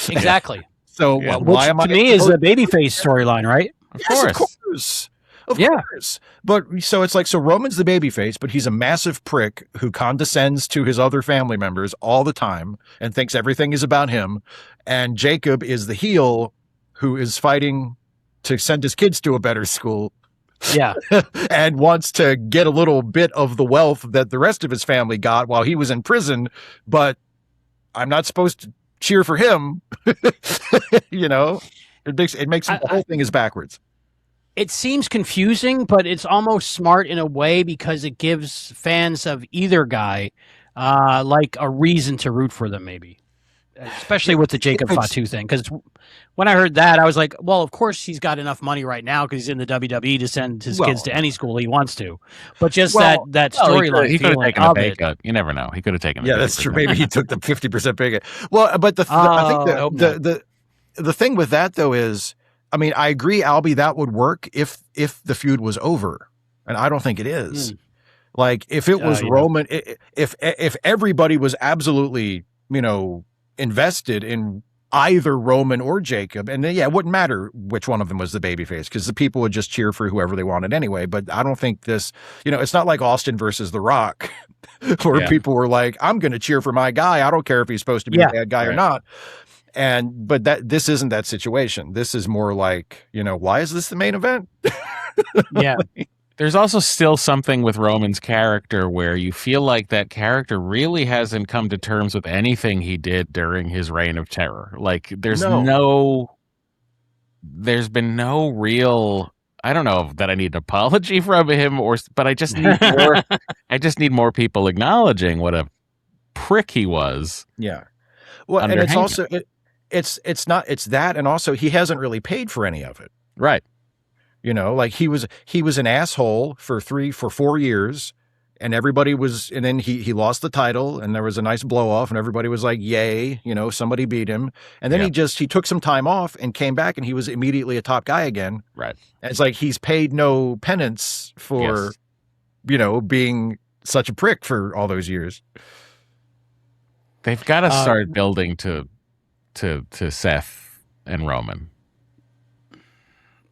Exactly. So why am I? To me, is the babyface storyline, right? Of course. Of course. But so it's like, so Roman's the babyface, but he's a massive prick who condescends to his other family members all the time and thinks everything is about him. And Jacob is the heel who is fighting to send his kids to a better school. Yeah. And wants to get a little bit of the wealth that the rest of his family got while he was in prison. But I'm not supposed to cheer for him. It makes the whole thing is backwards. It seems confusing, but it's almost smart in a way, because it gives fans of either guy a reason to root for them, maybe. Especially with the Jacob Fatu thing. Because when I heard that, I was like, well, of course he's got enough money right now because he's in the WWE to send his kids to any school he wants to. But just that storyline. He could have taken a pay cut. You never know. He could have taken a that's true. Maybe he took the 50% pay cut. Well, but I think the thing with that, though, is, I mean, I agree, Albie, that would work if the feud was over. And I don't think it is. Like, if it was Roman, if everybody was absolutely, invested in either Roman or Jacob, and then, it wouldn't matter which one of them was the babyface, because the people would just cheer for whoever they wanted anyway. But I don't think this, it's not like Austin versus The Rock, where people were like, I'm going to cheer for my guy. I don't care if he's supposed to be a bad guy or not. But this isn't that situation. This is more like, why is this the main event? Yeah. There's also still something with Roman's character where you feel like that character really hasn't come to terms with anything he did during his reign of terror. Like there's been no real, I don't know that I need an apology from him but I just need more I just need more people acknowledging what a prick he was. Yeah. Well, and it's also it's that, and also he hasn't really paid for any of it. Right. Like he was an asshole for 4 years, and everybody was, and then he lost the title, and there was a nice blow off, and everybody was like, yay, somebody beat him. And then he took some time off and came back, and he was immediately a top guy again. Right. And it's like he's paid no penance for, being such a prick for all those years. They've got to start building to Seth and Roman.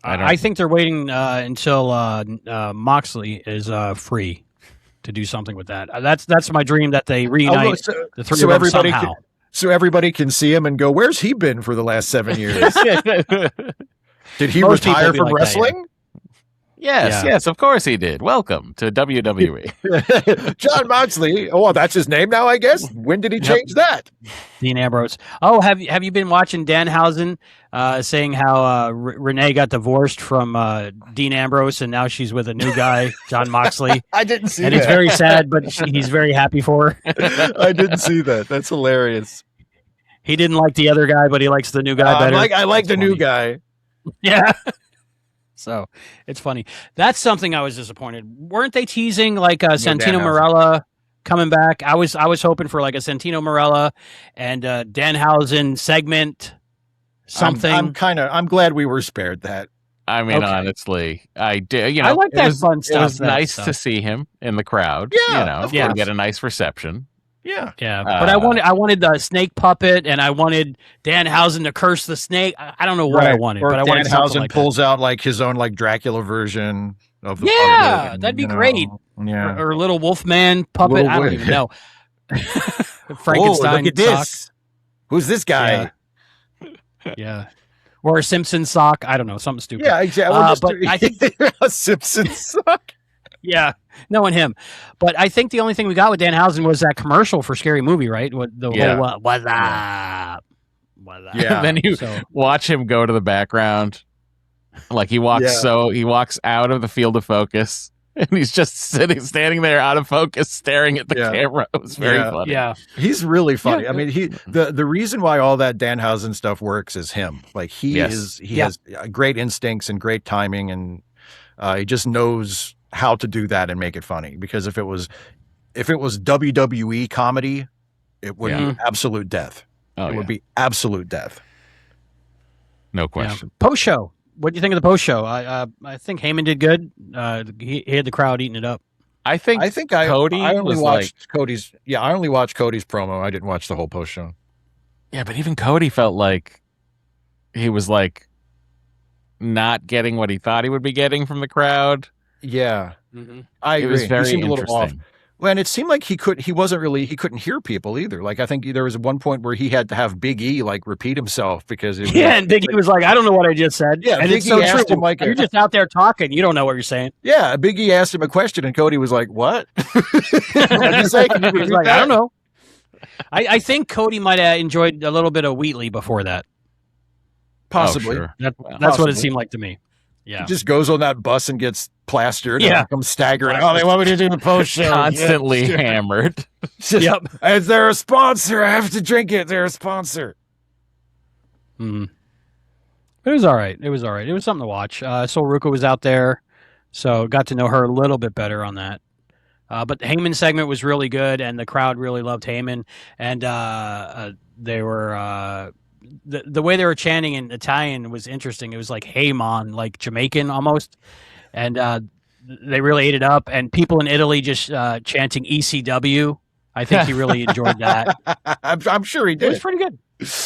I think they're waiting until Moxley is free to do something with that. That's my dream, that they reunite the three of them somehow. So everybody can see him and go, where's he been for the last 7 years? Did he retire from wrestling? Yes, of course he did. Welcome to WWE. John Moxley. Oh, that's his name now, I guess. When did he change that? Dean Ambrose. Oh, have you been watching Danhausen saying how Renee got divorced from Dean Ambrose, and now she's with a new guy, John Moxley? I didn't see that. And it's very sad, but he's very happy for her. I didn't see that. That's hilarious. He didn't like the other guy, but he likes the new guy better. I like the new guy. Yeah. So it's funny. That's something I was disappointed. Weren't they teasing like Santino Marella coming back? I was hoping for like a Santino Marella and Danhausen segment. Something. I'm glad we were spared that. I mean, honestly, I did. I like that fun stuff. It was nice to see him in the crowd. Yeah, get a nice reception. Yeah. But I wanted the snake puppet, and I wanted Danhausen to curse the snake. I don't know what I wanted, but I wanted something like pulls out like his own like Dracula version of the puppet. And, that'd be great. Yeah, or little Wolfman puppet. I don't even know. Frankenstein. Look at this. Who's this guy? Yeah. Or a Simpson sock. I don't know, something stupid. Yeah, exactly. But I think a Simpson sock. Yeah, knowing him. But I think the only thing we got with Danhausen was that commercial for Scary Movie, right? What's up? What's up? Yeah. And then you watch him go to the background. Like he walks out of the field of focus, and he's just standing there out of focus, staring at the camera. It was very funny. Yeah. He's really funny. I mean, the reason why all that Danhausen stuff works is him. Like he has great instincts and great timing, and he just knows how to do that and make it funny. Because if it was WWE comedy, it would be absolute death. It would be absolute death. No question. Yeah. Post show. What do you think of the post show? I think Heyman did good. He had the crowd eating it up. I think Cody. I only watched Cody's. Yeah, I only watched Cody's promo. I didn't watch the whole post show. Yeah, but even Cody felt like he was like not getting what he thought he would be getting from the crowd. Yeah, I agree. It was very he seemed a little off. interesting. Well, and it seemed like he couldn't hear people either. Like I think there was one point where he had to have Big E like repeat himself because and Big E was like, I don't know what I just said. Yeah, and Big it's E so asked true. him like, you're just out there talking, you don't know what you're saying. Yeah, Big E asked him a question, and Cody was like, "What?" What did you say? Can you repeat like, that? I don't know. I think Cody might have enjoyed a little bit of Wheatley before that. Possibly. Sure. That's what it seemed like to me. Yeah. He just goes on that bus and gets plastered. Yeah. And comes staggering. Oh, they want me to do the post show. Constantly hammered. Yep. Is there a sponsor? I have to drink it. They're a sponsor. It was all right. It was something to watch. Sol Ruka was out there, so got to know her a little bit better on that. But the Heyman segment was really good, and the crowd really loved Heyman. And they were the way they were chanting in Italian was interesting. It was like Heyman, like Jamaican almost. And they really ate it up. And people in Italy just chanting ECW. I think he really enjoyed that. I'm sure he did. It was pretty good.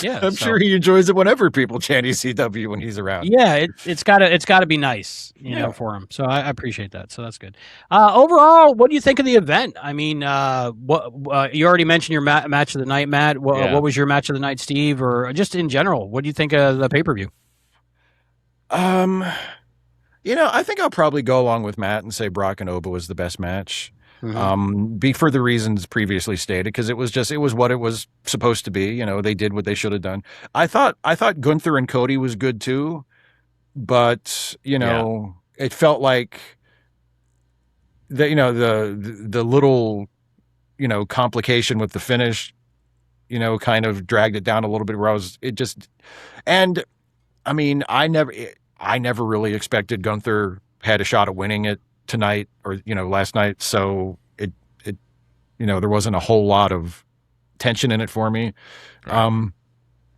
Yeah, I'm sure he enjoys it whenever people chant ECW when he's around. Yeah, it's gotta be nice, you know, for him. So I appreciate that. So that's good. Overall, what do you think of the event? I mean, what you already mentioned your match of the night, Matt. What was your match of the night, Steve, or just in general? What do you think of the pay-per-view? You know, I think I'll probably go along with Matt and say Brock and Oba was the best match. For the reasons previously stated, because it was what it was supposed to be. You know, they did what they should have done. I thought Gunther and Cody was good too, but you know, it felt like the little, you know, complication with the finish, you know, kind of dragged it down a little bit. And I mean, I never really expected Gunther had a shot at winning it tonight or, you know, last night. So it, you know, there wasn't a whole lot of tension in it for me. Right.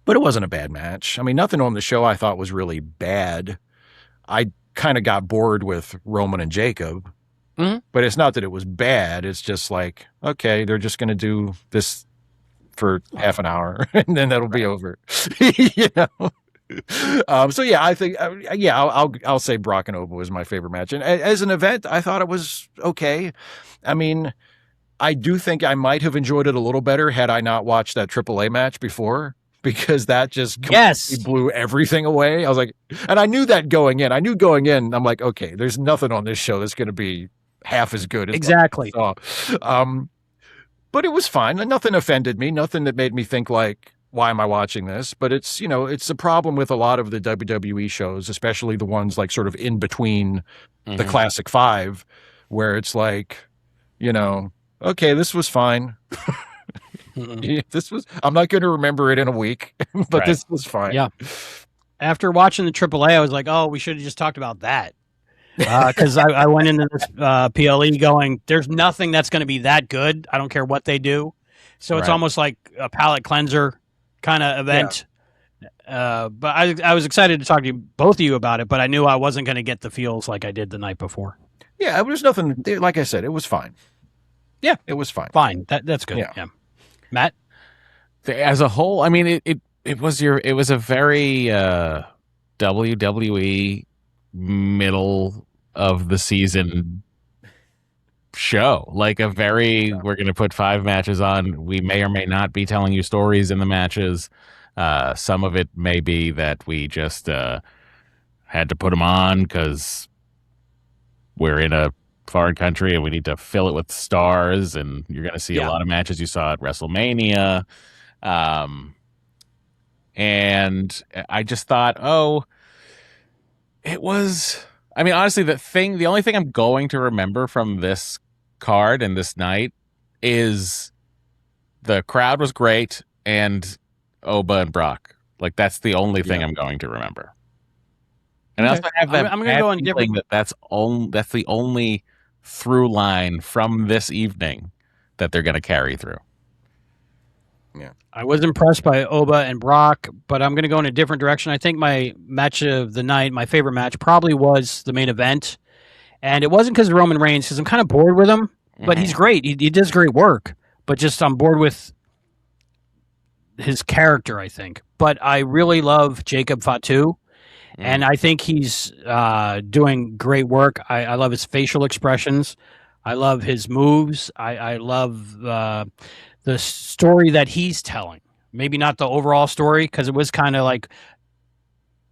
But it wasn't a bad match. I mean, nothing on the show I thought was really bad. I kind of got bored with Roman and Jacob, but it's not that it was bad. It's just like, okay, they're just going to do this for half an hour and then that'll be over, you know? So yeah, I think I'll say Brock and Oba was my favorite match, and as an event, I thought it was okay. I mean, I do think I might have enjoyed it a little better had I not watched that AAA match before, because that just completely blew everything away. I was like, and I knew that going in. I'm like, okay, there's nothing on this show that's going to be half as good as exactly. But it was fine. Nothing offended me. Nothing that made me think like, why am I watching this? But it's, you know, it's a problem with a lot of the WWE shows, especially the ones like sort of in between the classic five, where it's like, you know, okay, this was fine. I'm not going to remember it in a week, but this was fine. Yeah. After watching the AAA, I was like, oh, we should have just talked about that. Because I went into this PLE going, there's nothing that's going to be that good. I don't care what they do. So it's almost like a palate cleanser kind of event. But I was excited to talk to both of you about it, but I knew I wasn't going to get the feels like I did the night before. Yeah, it was nothing. Like I said, it was fine. Yeah, it was fine. Fine. That's good. Yeah. Matt, as a whole, I mean, it was a very WWE middle of the season show, like a very, we're going to put 5 matches on. We may or may not be telling you stories in the matches. Some of it may be that we just had to put them on because we're in a foreign country and we need to fill it with stars, and you're going to see a lot of matches you saw at WrestleMania. And I just thought, it was, I mean, honestly, the only thing I'm going to remember from this card and this night is the crowd was great and Oba and Brock. Like, that's the only thing I'm going to remember. And I also have that I'm going to go on different. That's the only through line from this evening that they're going to carry through. Yeah, I was impressed by Oba and Brock, but I'm going to go in a different direction. I think my match of the night, my favorite match, probably was the main event. And it wasn't because of Roman Reigns, because I'm kind of bored with him, but he's great. He does great work, but just I'm bored with his character, I think. But I really love Jacob Fatu, and I think he's doing great work. I love his facial expressions. I love his moves. I love the story that he's telling. Maybe not the overall story, because it was kind of like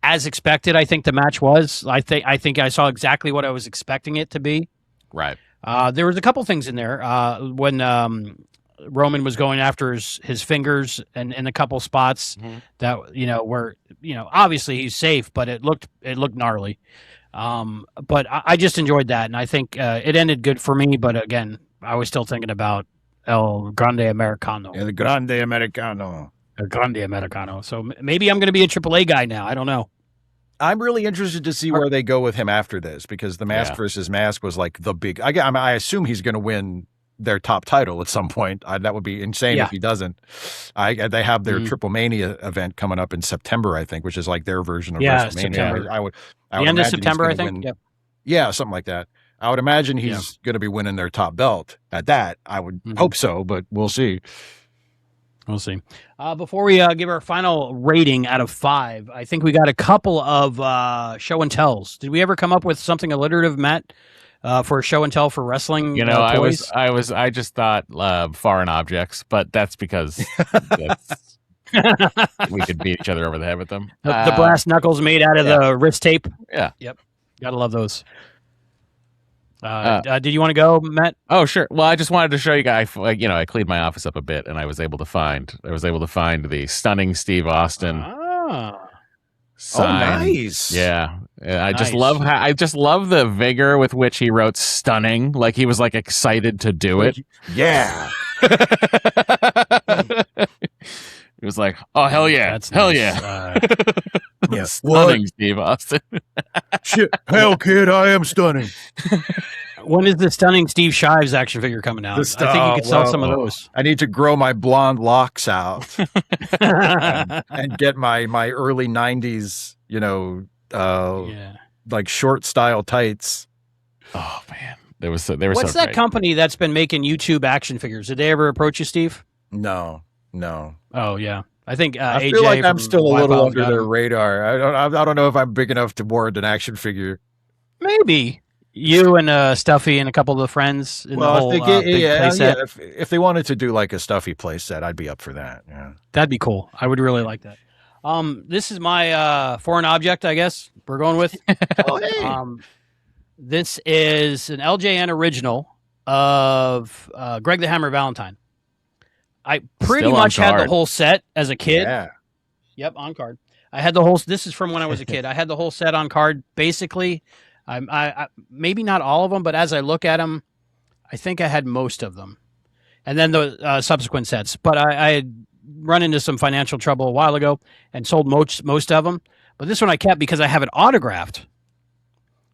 as expected. I think the match was. I think I saw exactly what I was expecting it to be. Right. There was a couple things in there when Roman was going after his fingers and in a couple spots that where obviously he's safe, but it looked gnarly. But I just enjoyed that, and I think it ended good for me. But again, I was still thinking about El Grande Americano. El Grande Americano. El Grande Americano. So maybe I'm going to be a AAA guy now. I don't know. I'm really interested to see where they go with him after this, because the mask versus mask was like the big. I assume he's going to win their top title at some point. That would be insane if he doesn't. They have their Triple Mania event coming up in September, I think, which is like their version of WrestleMania. September. I would the end of September, I think. Yep. Yeah, something like that. I would imagine he's going to be winning their top belt at that. I would hope so, but we'll see. We'll see. Before we give our final rating out of 5, I think we got a couple of show and tells. Did we ever come up with something alliterative, Matt, for a show and tell for wrestling? Toys? I just thought foreign objects, but that's because we could beat each other over the head with them. The brass knuckles made out of the wrist tape. Yeah. Yep. Gotta love those. Did you want to go, Matt? Oh, sure. Well, I just wanted to show you guys. I cleaned my office up a bit, and I was able to find the stunning Steve Austin sign. Oh, nice. Yeah, I just love the vigor with which he wrote "stunning." Like he was like excited to do it. Yeah. He was like, "Oh hell yeah, That's hell nice. Yeah!" Yes. Stunning, Steve Austin. Shit. Hell, kid, I am stunning. When is the stunning Steve Shives action figure coming out? I think you could sell some of those. I need to grow my blonde locks out and get my early 90s, like short style tights. Oh man, they were What's so that great. company that's been making YouTube action figures? Did they ever approach you, Steve? No. Oh yeah, I think I AJ feel like I'm from still a little Wi-Fi under got their them. radar. I don't know if I'm big enough to warrant an action figure. Maybe you and Stuffy and a couple of the friends in the whole big play set. If they wanted to do like a Stuffy play set, I'd be up for that. Yeah. That'd be cool. I would really like that. This is my foreign object, I guess we're going with. Oh, hey. This is an LJN original of Greg the Hammer Valentine. I pretty Still on much had the card. whole set as a kid. Yeah. Yep, on card. I had the whole. This is from when I was a kid. I had the whole set on card. Basically, I maybe not all of them, but as I look at them, I think I had most of them, and then the subsequent sets. But I had run into some financial trouble a while ago and sold most of them. But this one I kept because I have it autographed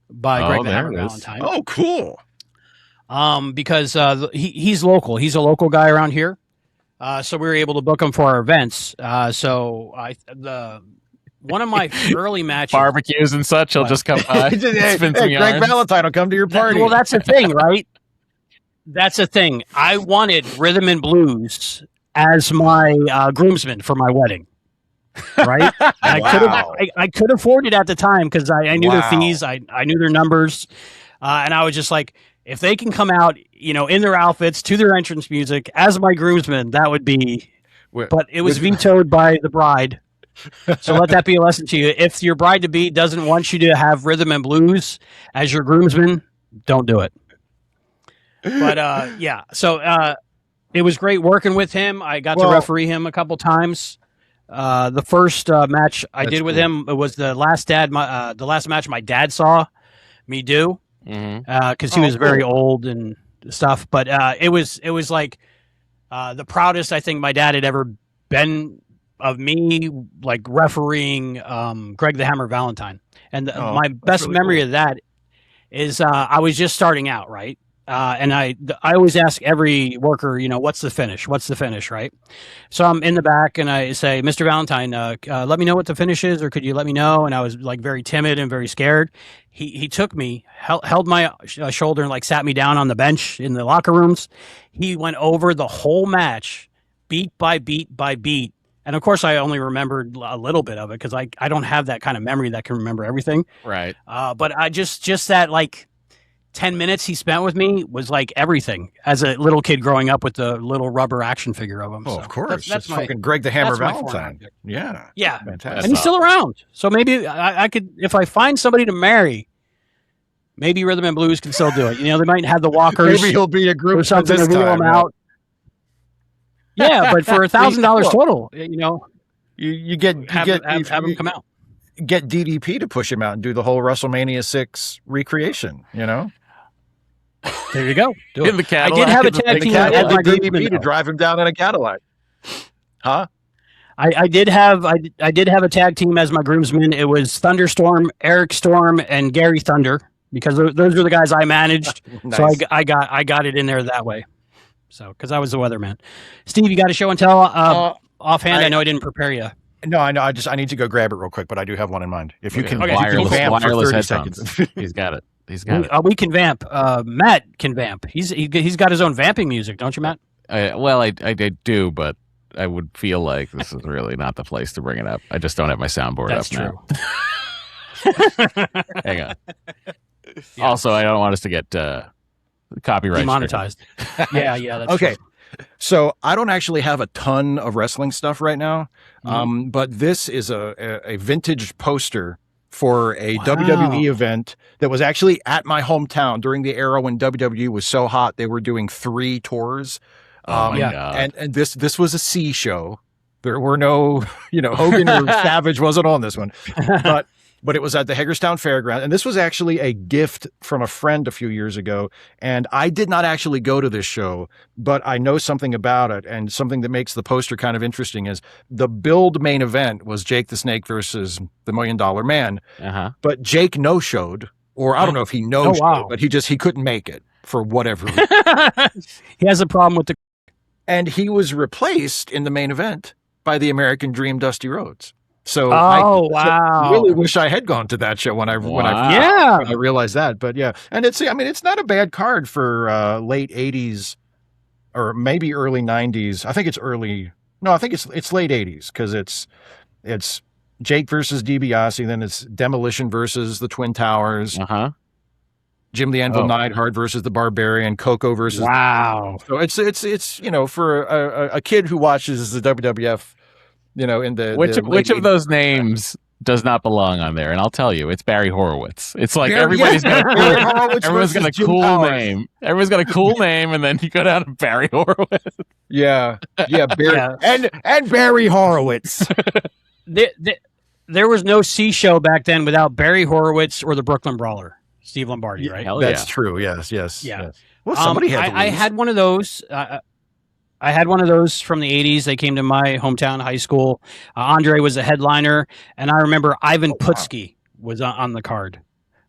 by Greg the there Hammer it is. Valentine. Oh, cool. Because he's local. He's a local guy around here. So we were able to book him for our events. So one of my early matches, Barbecues and such. He'll just come by. Hey, spin some Greg yarns. Valentine will come to your party. Well, that's the thing, right? That's the thing. I wanted rhythm and blues as my groomsman for my wedding. Right? And Wow. I could afford it at the time because I knew their Wow. fees. I knew their numbers. And I was just like, if they can come out, in their outfits to their entrance music as my groomsmen, that would be. But it was vetoed by the bride. So let that be a lesson to you. If your bride to be doesn't want you to have rhythm and blues as your groomsman, don't do it. But yeah, so it was great working with him. I got to referee him a couple times. The first match I did with him, it was the last match my dad saw me do. Because he was very old and stuff, but it was like the proudest I think my dad had ever been of me, like refereeing Greg the Hammer Valentine. And my best really memory of that is I was just starting out, right? And I always ask every worker, what's the finish? What's the finish, right? So I'm in the back and I say, Mr. Valentine, let me know what the finish is, or could you let me know? And I was like very timid and very scared. He took me, held my shoulder and like sat me down on the bench in the locker rooms. He went over the whole match, beat by beat by beat. And of course, I only remembered a little bit of it because I don't have that kind of memory that can remember everything. Right. But I just that like 10 minutes he spent with me was like everything as a little kid growing up with the little rubber action figure of him. Oh, So of course. That's fucking Greg the Hammer that's my foreign Valentine. object. Yeah. Yeah. Fantastic. And he's still around. So maybe I could, if I find somebody to marry, maybe Rhythm and Blues can still do it. They might have the walkers Maybe he'll be a group or something to this wheel time. them out. Yeah, but for $1,000 total, You get have them come out. Get DDP to push him out and do the whole WrestleMania 6 recreation. There you go. Do In it. the I Cadillac. did have a tag team as my DDP groomsman, to though. drive him down in a Cadillac. Huh? I did have a tag team as my groomsmen. It was Thunderstorm, Eric Storm, and Gary Thunder because those were the guys I managed. Nice. So I got it in there that way. So because I was the weatherman. Steve, you got a show and tell offhand? I know I didn't prepare you. No, I know. I need to go grab it real quick, but I do have one in mind. If you can, Okay. if you can vamp for 30 headphones. seconds. He's got it. He's got it. We can vamp. Matt can vamp. He's got his own vamping music, don't you, Matt? Well, I do, but I would feel like this is really not the place to bring it up. I just don't have my soundboard That's up true. now. Hang on. Yeah. Also, I don't want us to get copyright Demonetized. Yeah, that's Okay. true. So I don't actually have a ton of wrestling stuff right now, but this is a vintage poster for a WWE event that was actually at my hometown during the era when WWE was so hot. They were doing 3 tours. Oh my God. And this was a C show. There were no, Hogan or Savage wasn't on this one, but it was at the Hagerstown Fairground. And this was actually a gift from a friend a few years ago. And I did not actually go to this show, but I know something about it. And something that makes the poster kind of interesting is the build main event was Jake the Snake versus the $1 Million Man. But Jake no-showed, or I don't know if he no-showed, but he couldn't make it for whatever reason. He has a problem with the... And he was replaced in the main event by the American Dream Dusty Rhodes. So wow! Really wish I had gone to that show when I realized that. But yeah, and it's not a bad card for late '80s or maybe early '90s. I think it's early. No, I think it's late '80s because it's Jake versus DiBiase, then it's Demolition versus the Twin Towers. Jim the Anvil Neidhart versus the Barbarian, Coco versus. Wow! So it's for a kid who watches the WWF. In the which of those names does not belong on there? And I'll tell you, it's Barry Horowitz. It's like everybody's got a cool name. Everyone's got a cool name, and then you go down to Barry Horowitz. Yeah, Barry, and Barry Horowitz. There was no C show back then without Barry Horowitz or the Brooklyn Brawler, Steve Lombardi, right? That's true. Yes. Yeah. Well, somebody had to I had one of those. I had one of those from the 80s. They came to my hometown high school. Andre was a headliner, and I remember Ivan Putski was on the card.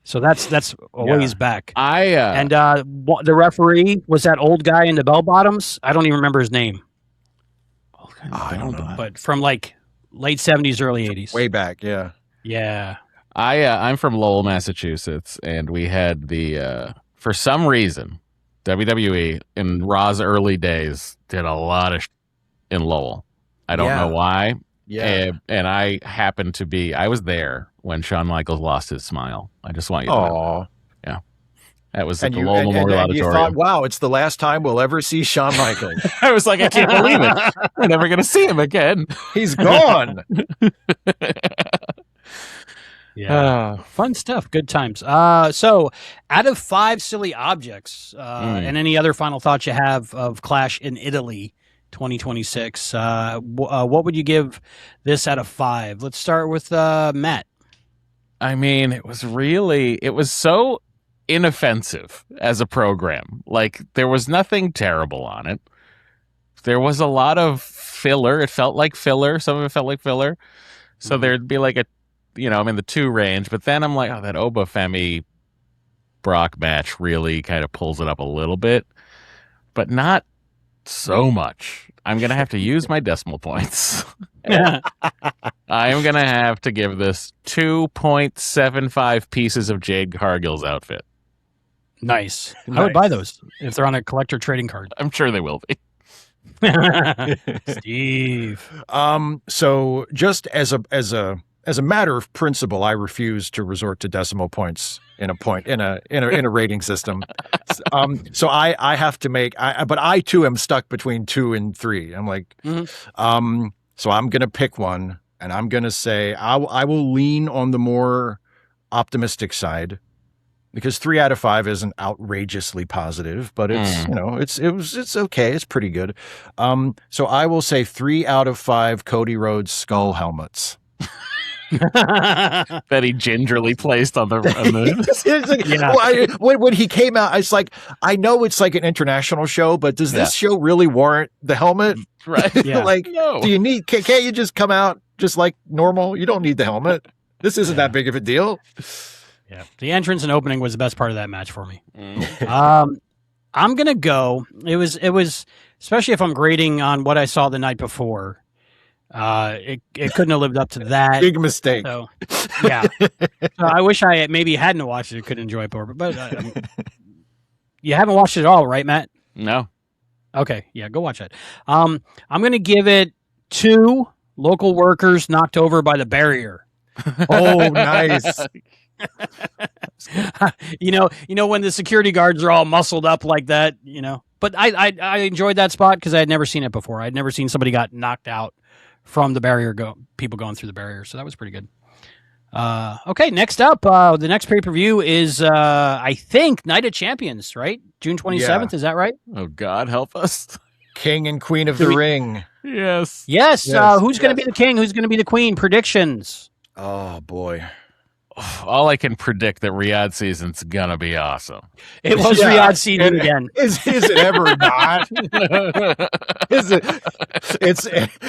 So that's a ways back. And the referee was that old guy in the bell bottoms. I don't even remember his name. I don't know. But from like late 70s, early 80s. Way back, yeah. Yeah. I'm from Lowell, Massachusetts, and we had the for some reason WWE in Raw's early days did a lot of in Lowell. I don't know why. Yeah. And I happened to be, I was there when Shawn Michaels lost his smile. I just want you to know. Yeah. That was at the Lowell Memorial Auditorium. You thought, wow, it's the last time we'll ever see Shawn Michaels. I was like, I can't believe it. We're never going to see him again. He's gone. Yeah. Fun stuff. Good times. So out of 5 silly objects, and any other final thoughts you have of Clash in Italy 2026, what would you give this out of 5? Let's start with Matt. I mean, it was so inoffensive as a program. Like, there was nothing terrible on it. There was a lot of filler. It felt like filler. Some of it felt like filler. So there'd be like I'm in the 2 range, but then I'm like, that Obafemi Brock match really kind of pulls it up a little bit, but not so much. I'm going to have to use my decimal points. I am going to have to give this 2.75 pieces of Jade Cargill's outfit. Nice. I would buy those if they're on a collector trading card. I'm sure they will be. Steve. So just as a matter of principle, I refuse to resort to decimal points in a rating system. So I have to make, but I too am stuck between 2 and 3. I'm like, so I'm going to pick one, and I'm going to say I will lean on the more optimistic side, because 3 out of 5 isn't outrageously positive, but it's it's okay. It's pretty good. So I will say 3 out of 5 Cody Rhodes skull helmets. That he gingerly placed on the when he came out, it's like, I know it's like an international show, but does this show really warrant the helmet? Right. Yeah. Do you need, can't you just come out just like normal? You don't need the helmet. This isn't that big of a deal. Yeah. The entrance and opening was the best part of that match for me. I'm gonna go. It was especially if I'm grading on what I saw the night before. It couldn't have lived up to that. Big mistake. So, yeah. So I wish I maybe hadn't watched it. Could enjoy it more, but you haven't watched it all, right, Matt? No. Okay, yeah, go watch it. I'm going to give it 2 local workers knocked over by the barrier. Oh, nice. you know when the security guards are all muscled up like that, But I enjoyed that spot because I had never seen it before. I'd never seen somebody got knocked out from the barrier, people going through the barrier. So that was pretty good. Okay, next up, the next pay-per-view is, I think, Night of Champions, right? June 27th, Is that right? Oh, God, help us. King and Queen of the Ring. Yes. Yes. Who's going to be the king? Who's going to be the queen? Predictions. Oh, boy. All I can predict that Riyadh season's gonna be awesome. It was Riyadh season again. Is it ever not? Is it?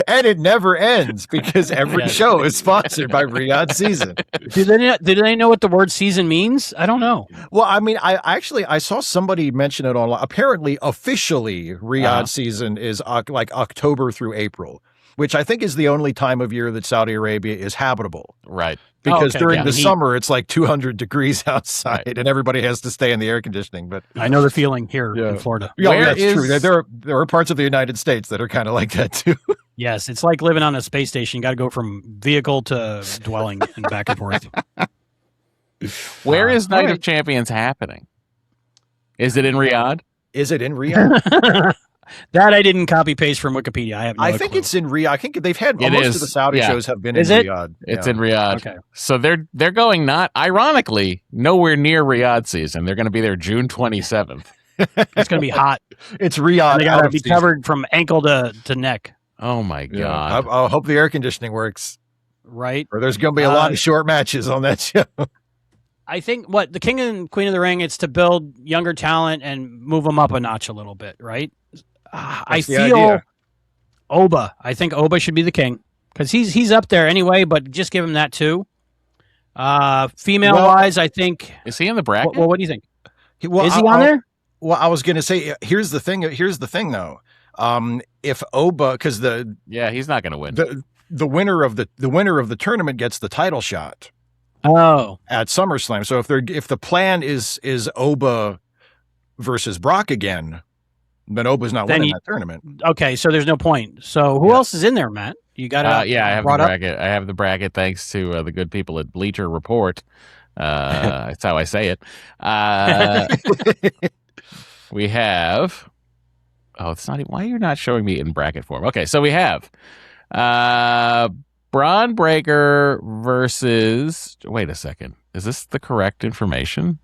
And it never ends because every show is sponsored by Riyadh season. Do they know what the word season means? I don't know. Well, I mean, I saw somebody mention it online. Apparently, officially, Riyadh season is like October through April, which I think is the only time of year that Saudi Arabia is habitable. Right. Because during the summer, it's like 200 degrees outside, and everybody has to stay in the air conditioning. But I know the feeling here in Florida. Yeah, that's true. There are parts of the United States that are kind of like that too. Yes, it's like living on a space station. You got to go from vehicle to dwelling and back and forth. Where is Night of Champions happening? Is it in Riyadh? Is it in Riyadh? That I didn't copy paste from Wikipedia. I think it's in Riyadh. I think they've had most of the Saudi shows have been in Riyadh. It's in Riyadh. Okay. So they're going ironically nowhere near Riyadh season. They're going to be there June 27th. It's going to be hot. It's Riyadh. And they got to be covered from ankle to neck. Oh my God. I hope the air conditioning works. Right. Or there's going to be a lot of short matches on that show. I think the King and Queen of the Ring, it's to build younger talent and move them up a notch a little bit, right? I feel Oba. I think Oba should be the king because he's up there anyway. But just give him that too. Female wise, I think. Is he in the bracket? Well, what do you think? Is he on there? Well, I was going to say, here's the thing though. If Oba, because he's not going to win. The winner of the tournament gets the title shot. Oh, at SummerSlam. So if the plan is Oba versus Brock again, then Oba's not winning that tournament. Okay, so there's no point. So who else is in there, Matt? You got I have the bracket. I have the bracket thanks to the good people at Bleacher Report. That's how I say it. We have. Oh, it's not. Why are you not showing me in bracket form? Okay, so we have Braun Breaker versus. Wait a second. Is this the correct information?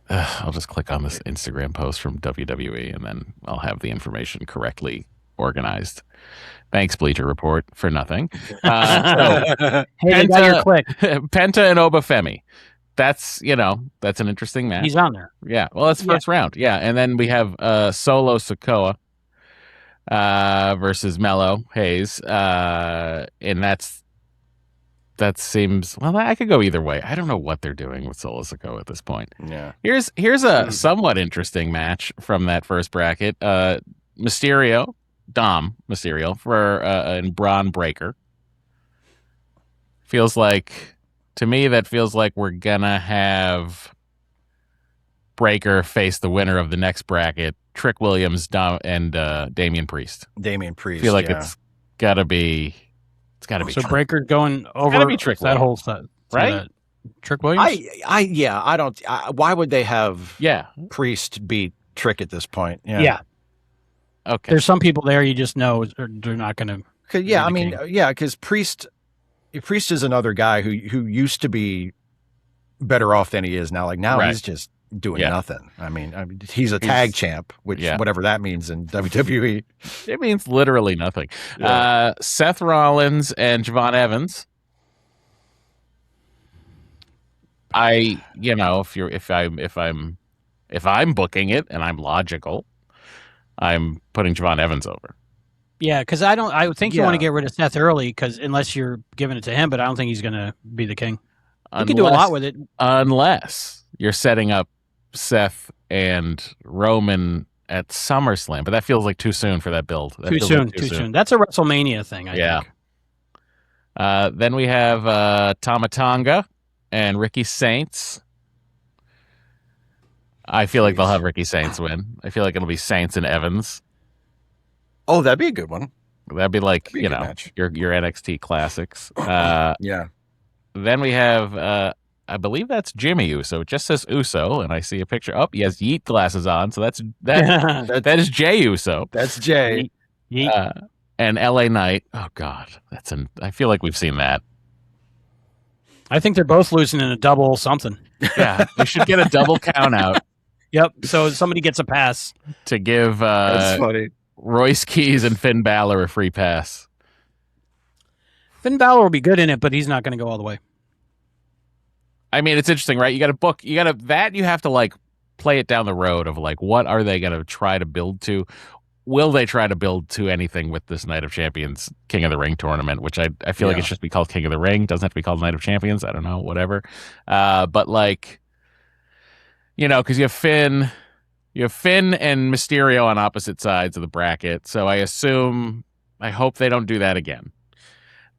I'll just click on this Instagram post from WWE, and then I'll have the information correctly organized. Thanks, Bleacher Report, for nothing. Penta and Obafemi. That's an interesting match. He's on there. Yeah. Well, that's first round. Yeah, and then we have Solo Sikoa versus Mello Hayes, and that seems I could go either way. I don't know what they're doing with Solo Sikoa at this point. Yeah. Here's a somewhat interesting match from that first bracket. Dom Mysterio for and Braun Breaker. To me that feels like we're gonna have Breaker face the winner of the next bracket, Trick Williams and Damian Priest. I feel like it's gotta be. It's got to be. So Breaker's going over that whole set, right? Trick Williams. I don't. Why would they have? Yeah. Priest beat Trick at this point. Yeah. Okay. There's some people there you just know they're not going to. Yeah, because Priest is another guy who used to be better off than he is now. Like now he's just doing nothing. I mean, he's a tag champ, which whatever that means in WWE. It means literally nothing. Yeah. Seth Rollins and Javon Evans. If I'm booking it and I'm logical, I'm putting Javon Evans over. Yeah, because I would think you want to get rid of Seth early, because unless you're giving it to him, but I don't think he's going to be the king. You can do a lot with it, unless you're setting up Seth and Roman at SummerSlam, but that feels like too soon for that build. Too soon. That's a WrestleMania thing, I think. Then we have Tama Tonga and Ricky Saints. I feel like they'll Jeez. have Ricky Saints win. I feel like it'll be Saints and Evans. Oh, that'd be a good one. That'd be like, That'd be a good match. your NXT classics. Yeah. Then we have, I believe that's Jimmy Uso. It just says Uso, and I see a picture. Oh, he has Yeet glasses on, so that is Jay Uso. That's Jay. And LA Knight. Oh God, I feel like we've seen that. I think they're both losing in a double something. Yeah, they should get a double count out. Yep. So somebody gets a pass to give That's funny. Royce Keys and Finn Balor a free pass. Finn Balor will be good in it, but he's not going to go all the way. I mean, it's interesting, right? You have to like play it down the road of like, what are they going to try to build to? Will they try to build to anything with this Night of Champions King of the Ring tournament, which I feel like it should be called King of the Ring. Doesn't have to be called Night of Champions. I don't know, whatever. But like, because you have Finn and Mysterio on opposite sides of the bracket. So I hope they don't do that again.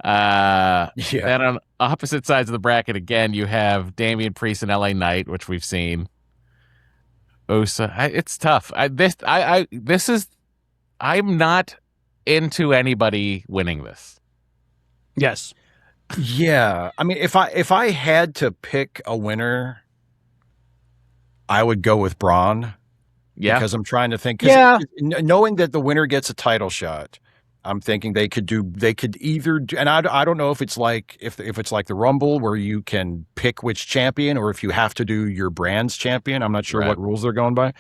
Then on opposite sides of the bracket again, you have Damian Priest and LA Knight, which we've seen. It's tough. I'm not into anybody winning this. Yes. Yeah. I mean, if I had to pick a winner, I would go with Braun. Yeah. Because I'm trying to think. Yeah. Knowing that the winner gets a title shot, I'm thinking they could either, and I don't know if it's like if it's like the Rumble where you can pick which champion, or if you have to do your brand's champion. I'm not sure what rules they're going by.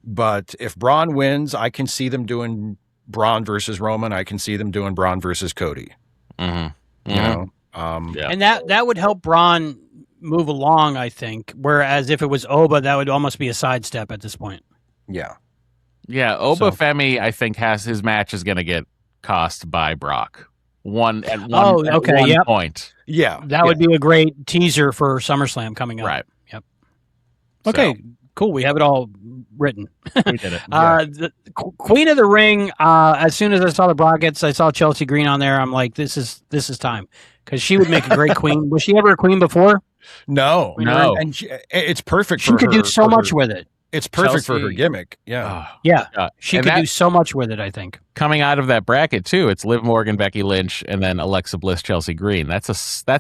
But if Braun wins, I can see them doing Braun versus Roman. I can see them doing Braun versus Cody. Mm-hmm. You know, and that would help Braun move along, I think. Whereas if it was Oba, that would almost be a sidestep at this point. Yeah. Oba Femi, I think, his match is going to get cost by Brock. At one point. Yeah. That would be a great teaser for SummerSlam coming up. Right. Yep. Okay. Cool. We have it all written. We did it. The Queen of the Ring. As soon as I saw the brackets, I saw Chelsea Green on there. I'm like, this is time, because she would make a great queen. Was she ever a queen before? No. And it's perfect. She could do so much with it. It's perfect Chelsea, for her gimmick. Yeah. She could do so much with it, I think. Coming out of that bracket too, it's Liv Morgan, Becky Lynch, and then Alexa Bliss, Chelsea Green. That's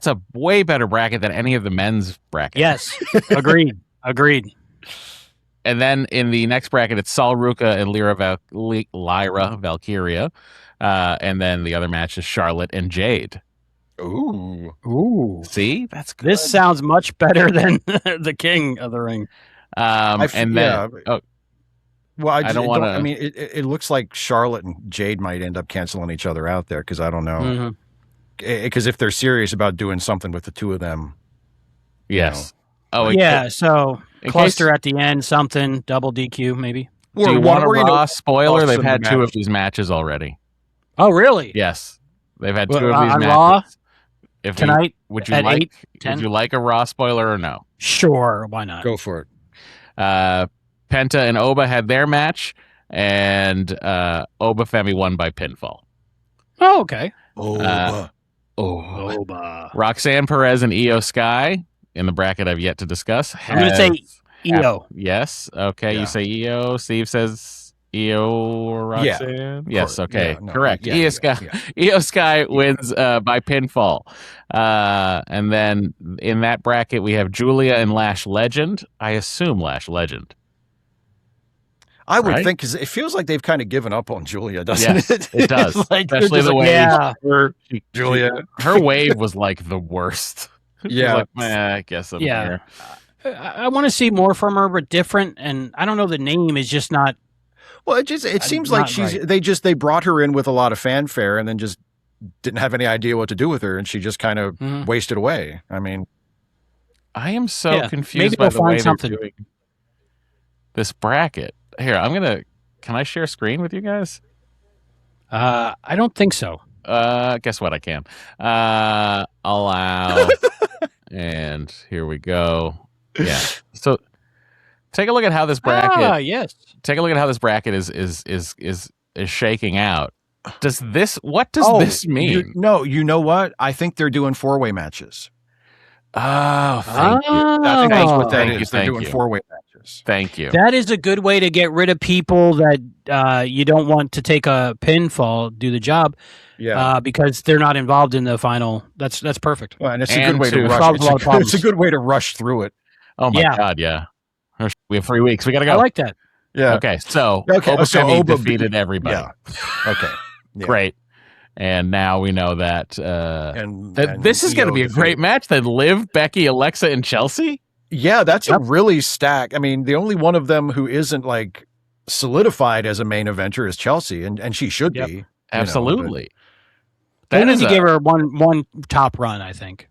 a way better bracket than any of the men's brackets. Yes. Agreed. And then in the next bracket, it's Sol Ruka and Lyra Valkyria. And then the other match is Charlotte and Jade. Ooh. See? That's good. This sounds much better than the King of the Ring. Well, I don't want to. I mean, it looks like Charlotte and Jade might end up canceling each other out there, because I don't know. Because if they're serious about doing something with the two of them, yes. So cluster at the end, something double DQ maybe. Do you want a Raw spoiler? They've had two of these matches already. Oh, really? Yes, they've had two of these matches. Raw tonight, would you like a Raw spoiler or no? Sure, why not? Go for it. Penta and Oba had their match, and Oba Femi won by pinfall. Oh, okay. Oba. Roxanne Perez and Io Sky in the bracket I've yet to discuss. I'm going to say Io. Yes. Okay. Yeah. You say Io. Steve says Io or Roxanne. Yeah. Yes. Okay. Yeah, correct. Io Sky wins by pinfall. And then in that bracket we have Julia and Lash Legend. I assume Lash Legend. I would think, because it feels like they've kind of given up on Julia, doesn't it? It does. Especially the way Julia. Her wave was like the worst. Yeah. I guess I'm here. I want to see more from her, but different. And I don't know, the name is just not. Well, it seems like they brought her in with a lot of fanfare and then just didn't have any idea what to do with her, and she just kind of wasted away. I mean, I am so confused by the way they're doing this bracket. Here, can I share screen with you guys? I don't think so. Guess what? I can. Allow. And here we go. Yeah. So take a look at how this bracket. Yes. Take a look at how this bracket is shaking out. What does this mean? You know what? I think they're doing 4-way matches. Oh, thank you. I think that's what that is. They're doing 4-way matches. stars. Thank you. That is a good way to get rid of people that you don't want to take a pinfall, do the job, because they're not involved in the final. That's perfect. Well, and it's a good way to solve a lot of rush. problems. It's a good way to rush through it. Oh my God, yeah. We have 3 weeks. We got to go. I like that. Yeah. Okay. So Oba defeated everybody. Yeah. Okay. Yeah. Great. And now we know that this is going to be a great match. Then Liv, Becky, Alexa, and Chelsea. Yeah, that's a really stack. I mean, the only one of them who isn't like solidified as a main eventer is Chelsea, and she should be. Absolutely. They need to give her one top run, I think.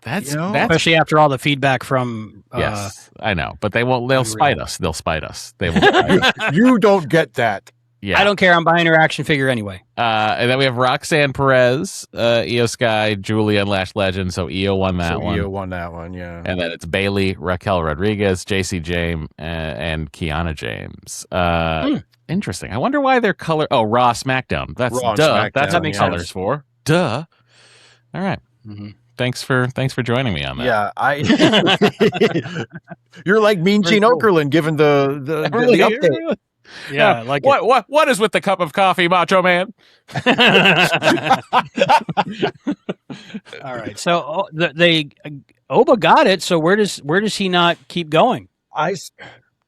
That's especially after all the feedback from. Yes, I know, but they won't. They'll spite us. They'll spite us. They won't. You don't get that. Yeah, I don't care. I'm buying her action figure anyway. And then we have Roxanne Perez, Io Sky, Julia, and Lash Legend. So Io won that one. Io won that one, yeah. And then it's Bailey, Raquel Rodriguez, JC James, and Kiana James. Interesting. I wonder why their color. Oh, Raw SmackDown. That's Raw duh. SmackDown, That's what colors for. Duh. All right. Mm-hmm. Thanks for joining me on that. Yeah, you're like Mean Gene Okerlund giving the update. Yeah, like what is with the cup of coffee, Macho Man? All right, so Oba got it. So where does he not keep going? Because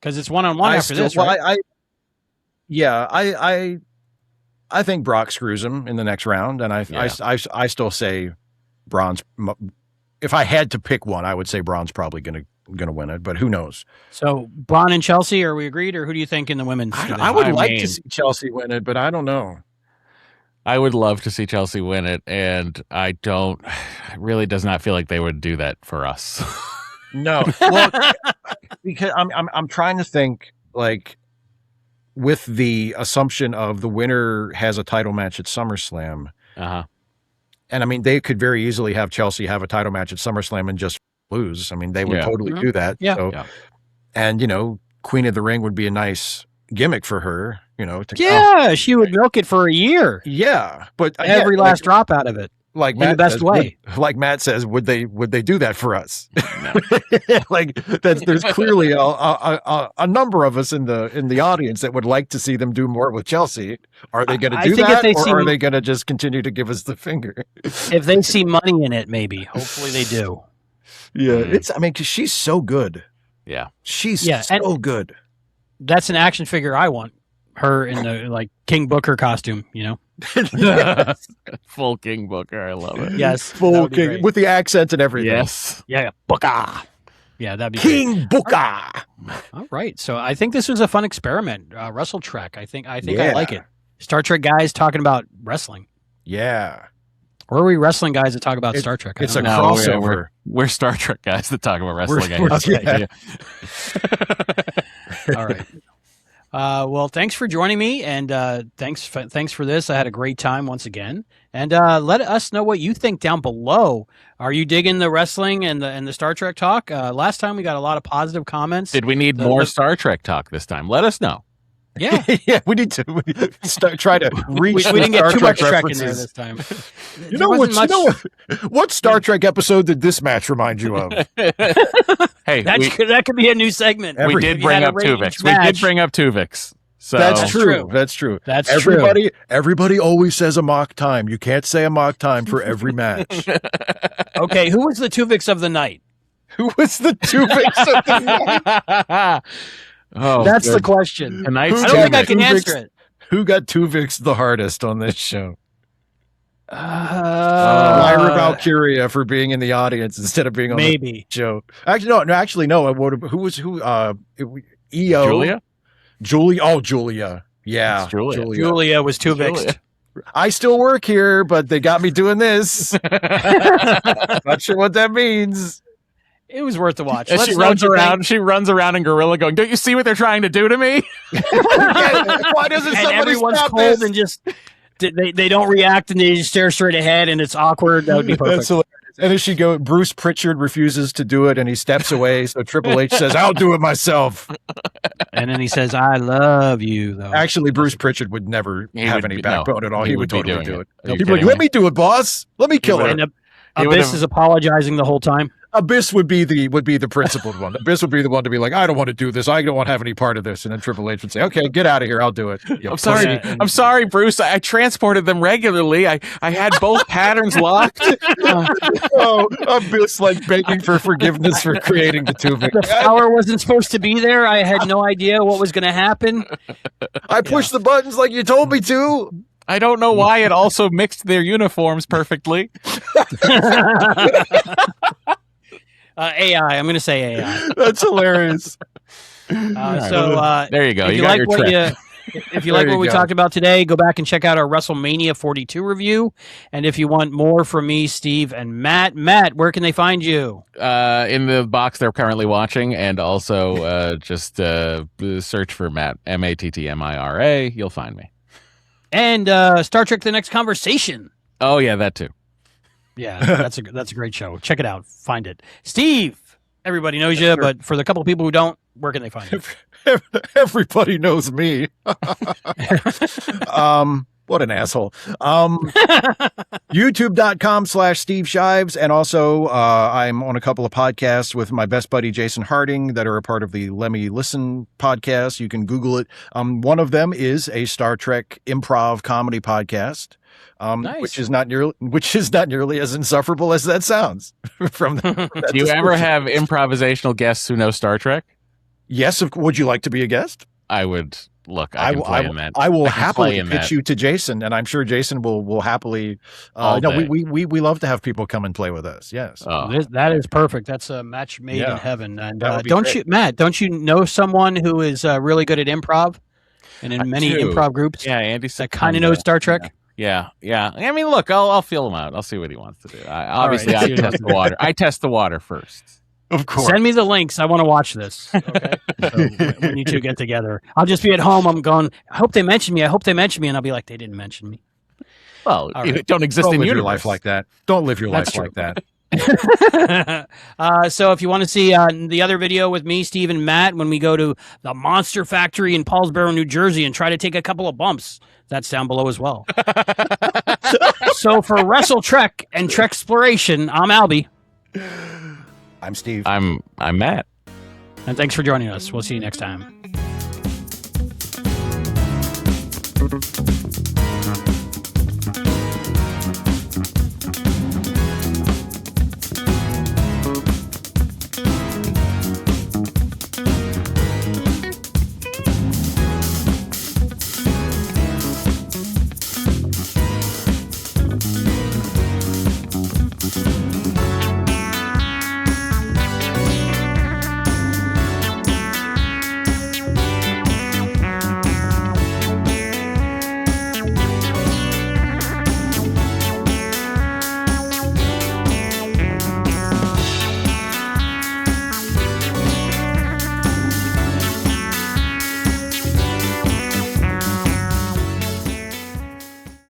it's 1-on-1 after this, right? I think Brock screws him in the next round, and I still say Braun's. If I had to pick one, I would say Braun's probably gonna win it, but who knows? So Braun and Chelsea, are we agreed, or who do you think in the women's? I would like to see Chelsea win it, but I don't know. I would love to see Chelsea win it, and it really does not feel like they would do that for us. No, well, because I'm trying to think, like, with the assumption of the winner has a title match at SummerSlam. And I mean, they could very easily have Chelsea have a title match at SummerSlam and just lose. I mean, they would totally do that. Yeah. So, and Queen of the Ring would be a nice gimmick for her. She would milk it for a year. Yeah, but every last drop out of it, like in the best way. Like Matt says, would they do that for us? Like there's clearly a number of us in the audience that would like to see them do more with Chelsea. Are they going to do that, or are they going to just continue to give us the finger? If they see money in it, maybe. Hopefully, they do. Yeah, because she's so good. Yeah, she's so good. That's an action figure I want. Her in the King Booker costume, Yes. Full King Booker, I love it. Yes, full King with the accent and everything. Yes, Booker. Yeah, that'd be King great. Booker. All right, so I think this was a fun experiment. WrestleTrek. I think I like it. Star Trek guys talking about wrestling. Yeah. Or are we wrestling guys that talk about Star Trek? It's a crossover. We're Star Trek guys that talk about wrestling. All right. Well, thanks for joining me, and thanks for this. I had a great time once again. And let us know what you think down below. Are you digging the wrestling and the Star Trek talk? Last time we got a lot of positive comments. Did we need more Star Trek talk this time? Let us know. Yeah, yeah, we need to try to reach. We didn't get too much Trek in there references this time. What Star Trek episode did this match remind you of? Hey, that could be a new segment. We did bring up Tuvix. We did bring up Tuvix. So That's true. That's true. Everybody always says a mock time. You can't say a mock time for every match. Okay, who was the Tuvix of the night? Who was the Tuvix of the night? Oh, that's the question. I don't think I can answer it. Who got Tuvix the hardest on this show? Lyra Valkyria for being in the audience instead of being on the show. Actually, no. Who was who? EO. Julia. Oh, Julia. Yeah, Julia was Tuvix. I still work here, but they got me doing this. Not sure what that means. It was worth the watch. She runs around in gorilla going, "Don't you see what they're trying to do to me?" Why doesn't somebody stop this? And just they don't react and they just stare straight ahead and it's awkward. That would be perfect. And as she goes, Bruce Pritchard refuses to do it and he steps away. So Triple H says, "I'll do it myself." And then he says, "I love you." Though actually, Bruce Pritchard would never have any backbone at all. He would totally do it. He'd be like, "Let me do it, boss. Let me kill her." And Abyss is apologizing the whole time. Abyss would be the principled one. Abyss would be the one to be like, I don't want to do this. I don't want to have any part of this. And then Triple H would say, okay, get out of here. I'll do it. I'm sorry. I'm sorry, Bruce. I transported them regularly. I had both patterns locked. Abyss like begging for forgiveness for creating the tubing. The flower wasn't supposed to be there. I had no idea what was going to happen. I pushed the buttons like you told me to. I don't know why it also mixed their uniforms perfectly. AI. I'm going to say AI. That's hilarious. There you go. If you like got what your trick. if you like what we talked about today, go back and check out our WrestleMania 42 review. And if you want more from me, Steve, and Matt, where can they find you? In the box they're currently watching, and also just search for Matt, Mattmira. You'll find me. And Star Trek: The Next Conversation. Oh yeah, that too. Yeah, that's a great show. Check it out. Find it. Steve, everybody knows you, but for the couple of people who don't, where can they find you? Everybody knows me. What an asshole. YouTube.com/Steve Shives. And also, I'm on a couple of podcasts with my best buddy, Jason Harding, that are a part of the Lemmy Listen podcast. You can Google it. One of them is a Star Trek improv comedy podcast. Nice. Which is not nearly as insufferable as that sounds. From Do you ever have improvisational guests who know Star Trek? Yes. Would you like to be a guest? I would. Look, I can play in that. I will happily pitch you to Jason, and I'm sure Jason will happily. We love to have people come and play with us. Yes, that is perfect. That's a match made in heaven. And Matt, don't you know someone who is really good at improv, and in many improv groups? Yeah, Andy that kind of knows Star Trek. Yeah. I mean, look, I'll feel him out. I'll see what he wants to do. Obviously, I test the water. I test the water first. Of course. Send me the links. I want to watch this. Okay. So when you two get together, I'll just be at home. I'm going, I hope they mention me. And I'll be like, they didn't mention me. Well, don't exist in your life like that. Don't live your life like that. So if you want to see the other video with me, Steve, and Matt, when we go to the Monster Factory in Paulsboro, New Jersey, and try to take a couple of bumps, that's down below as well. So for WrestleTrek and Trek Exploration, I'm Albie. I'm Steve. I'm Matt. And thanks for joining us. We'll see you next time.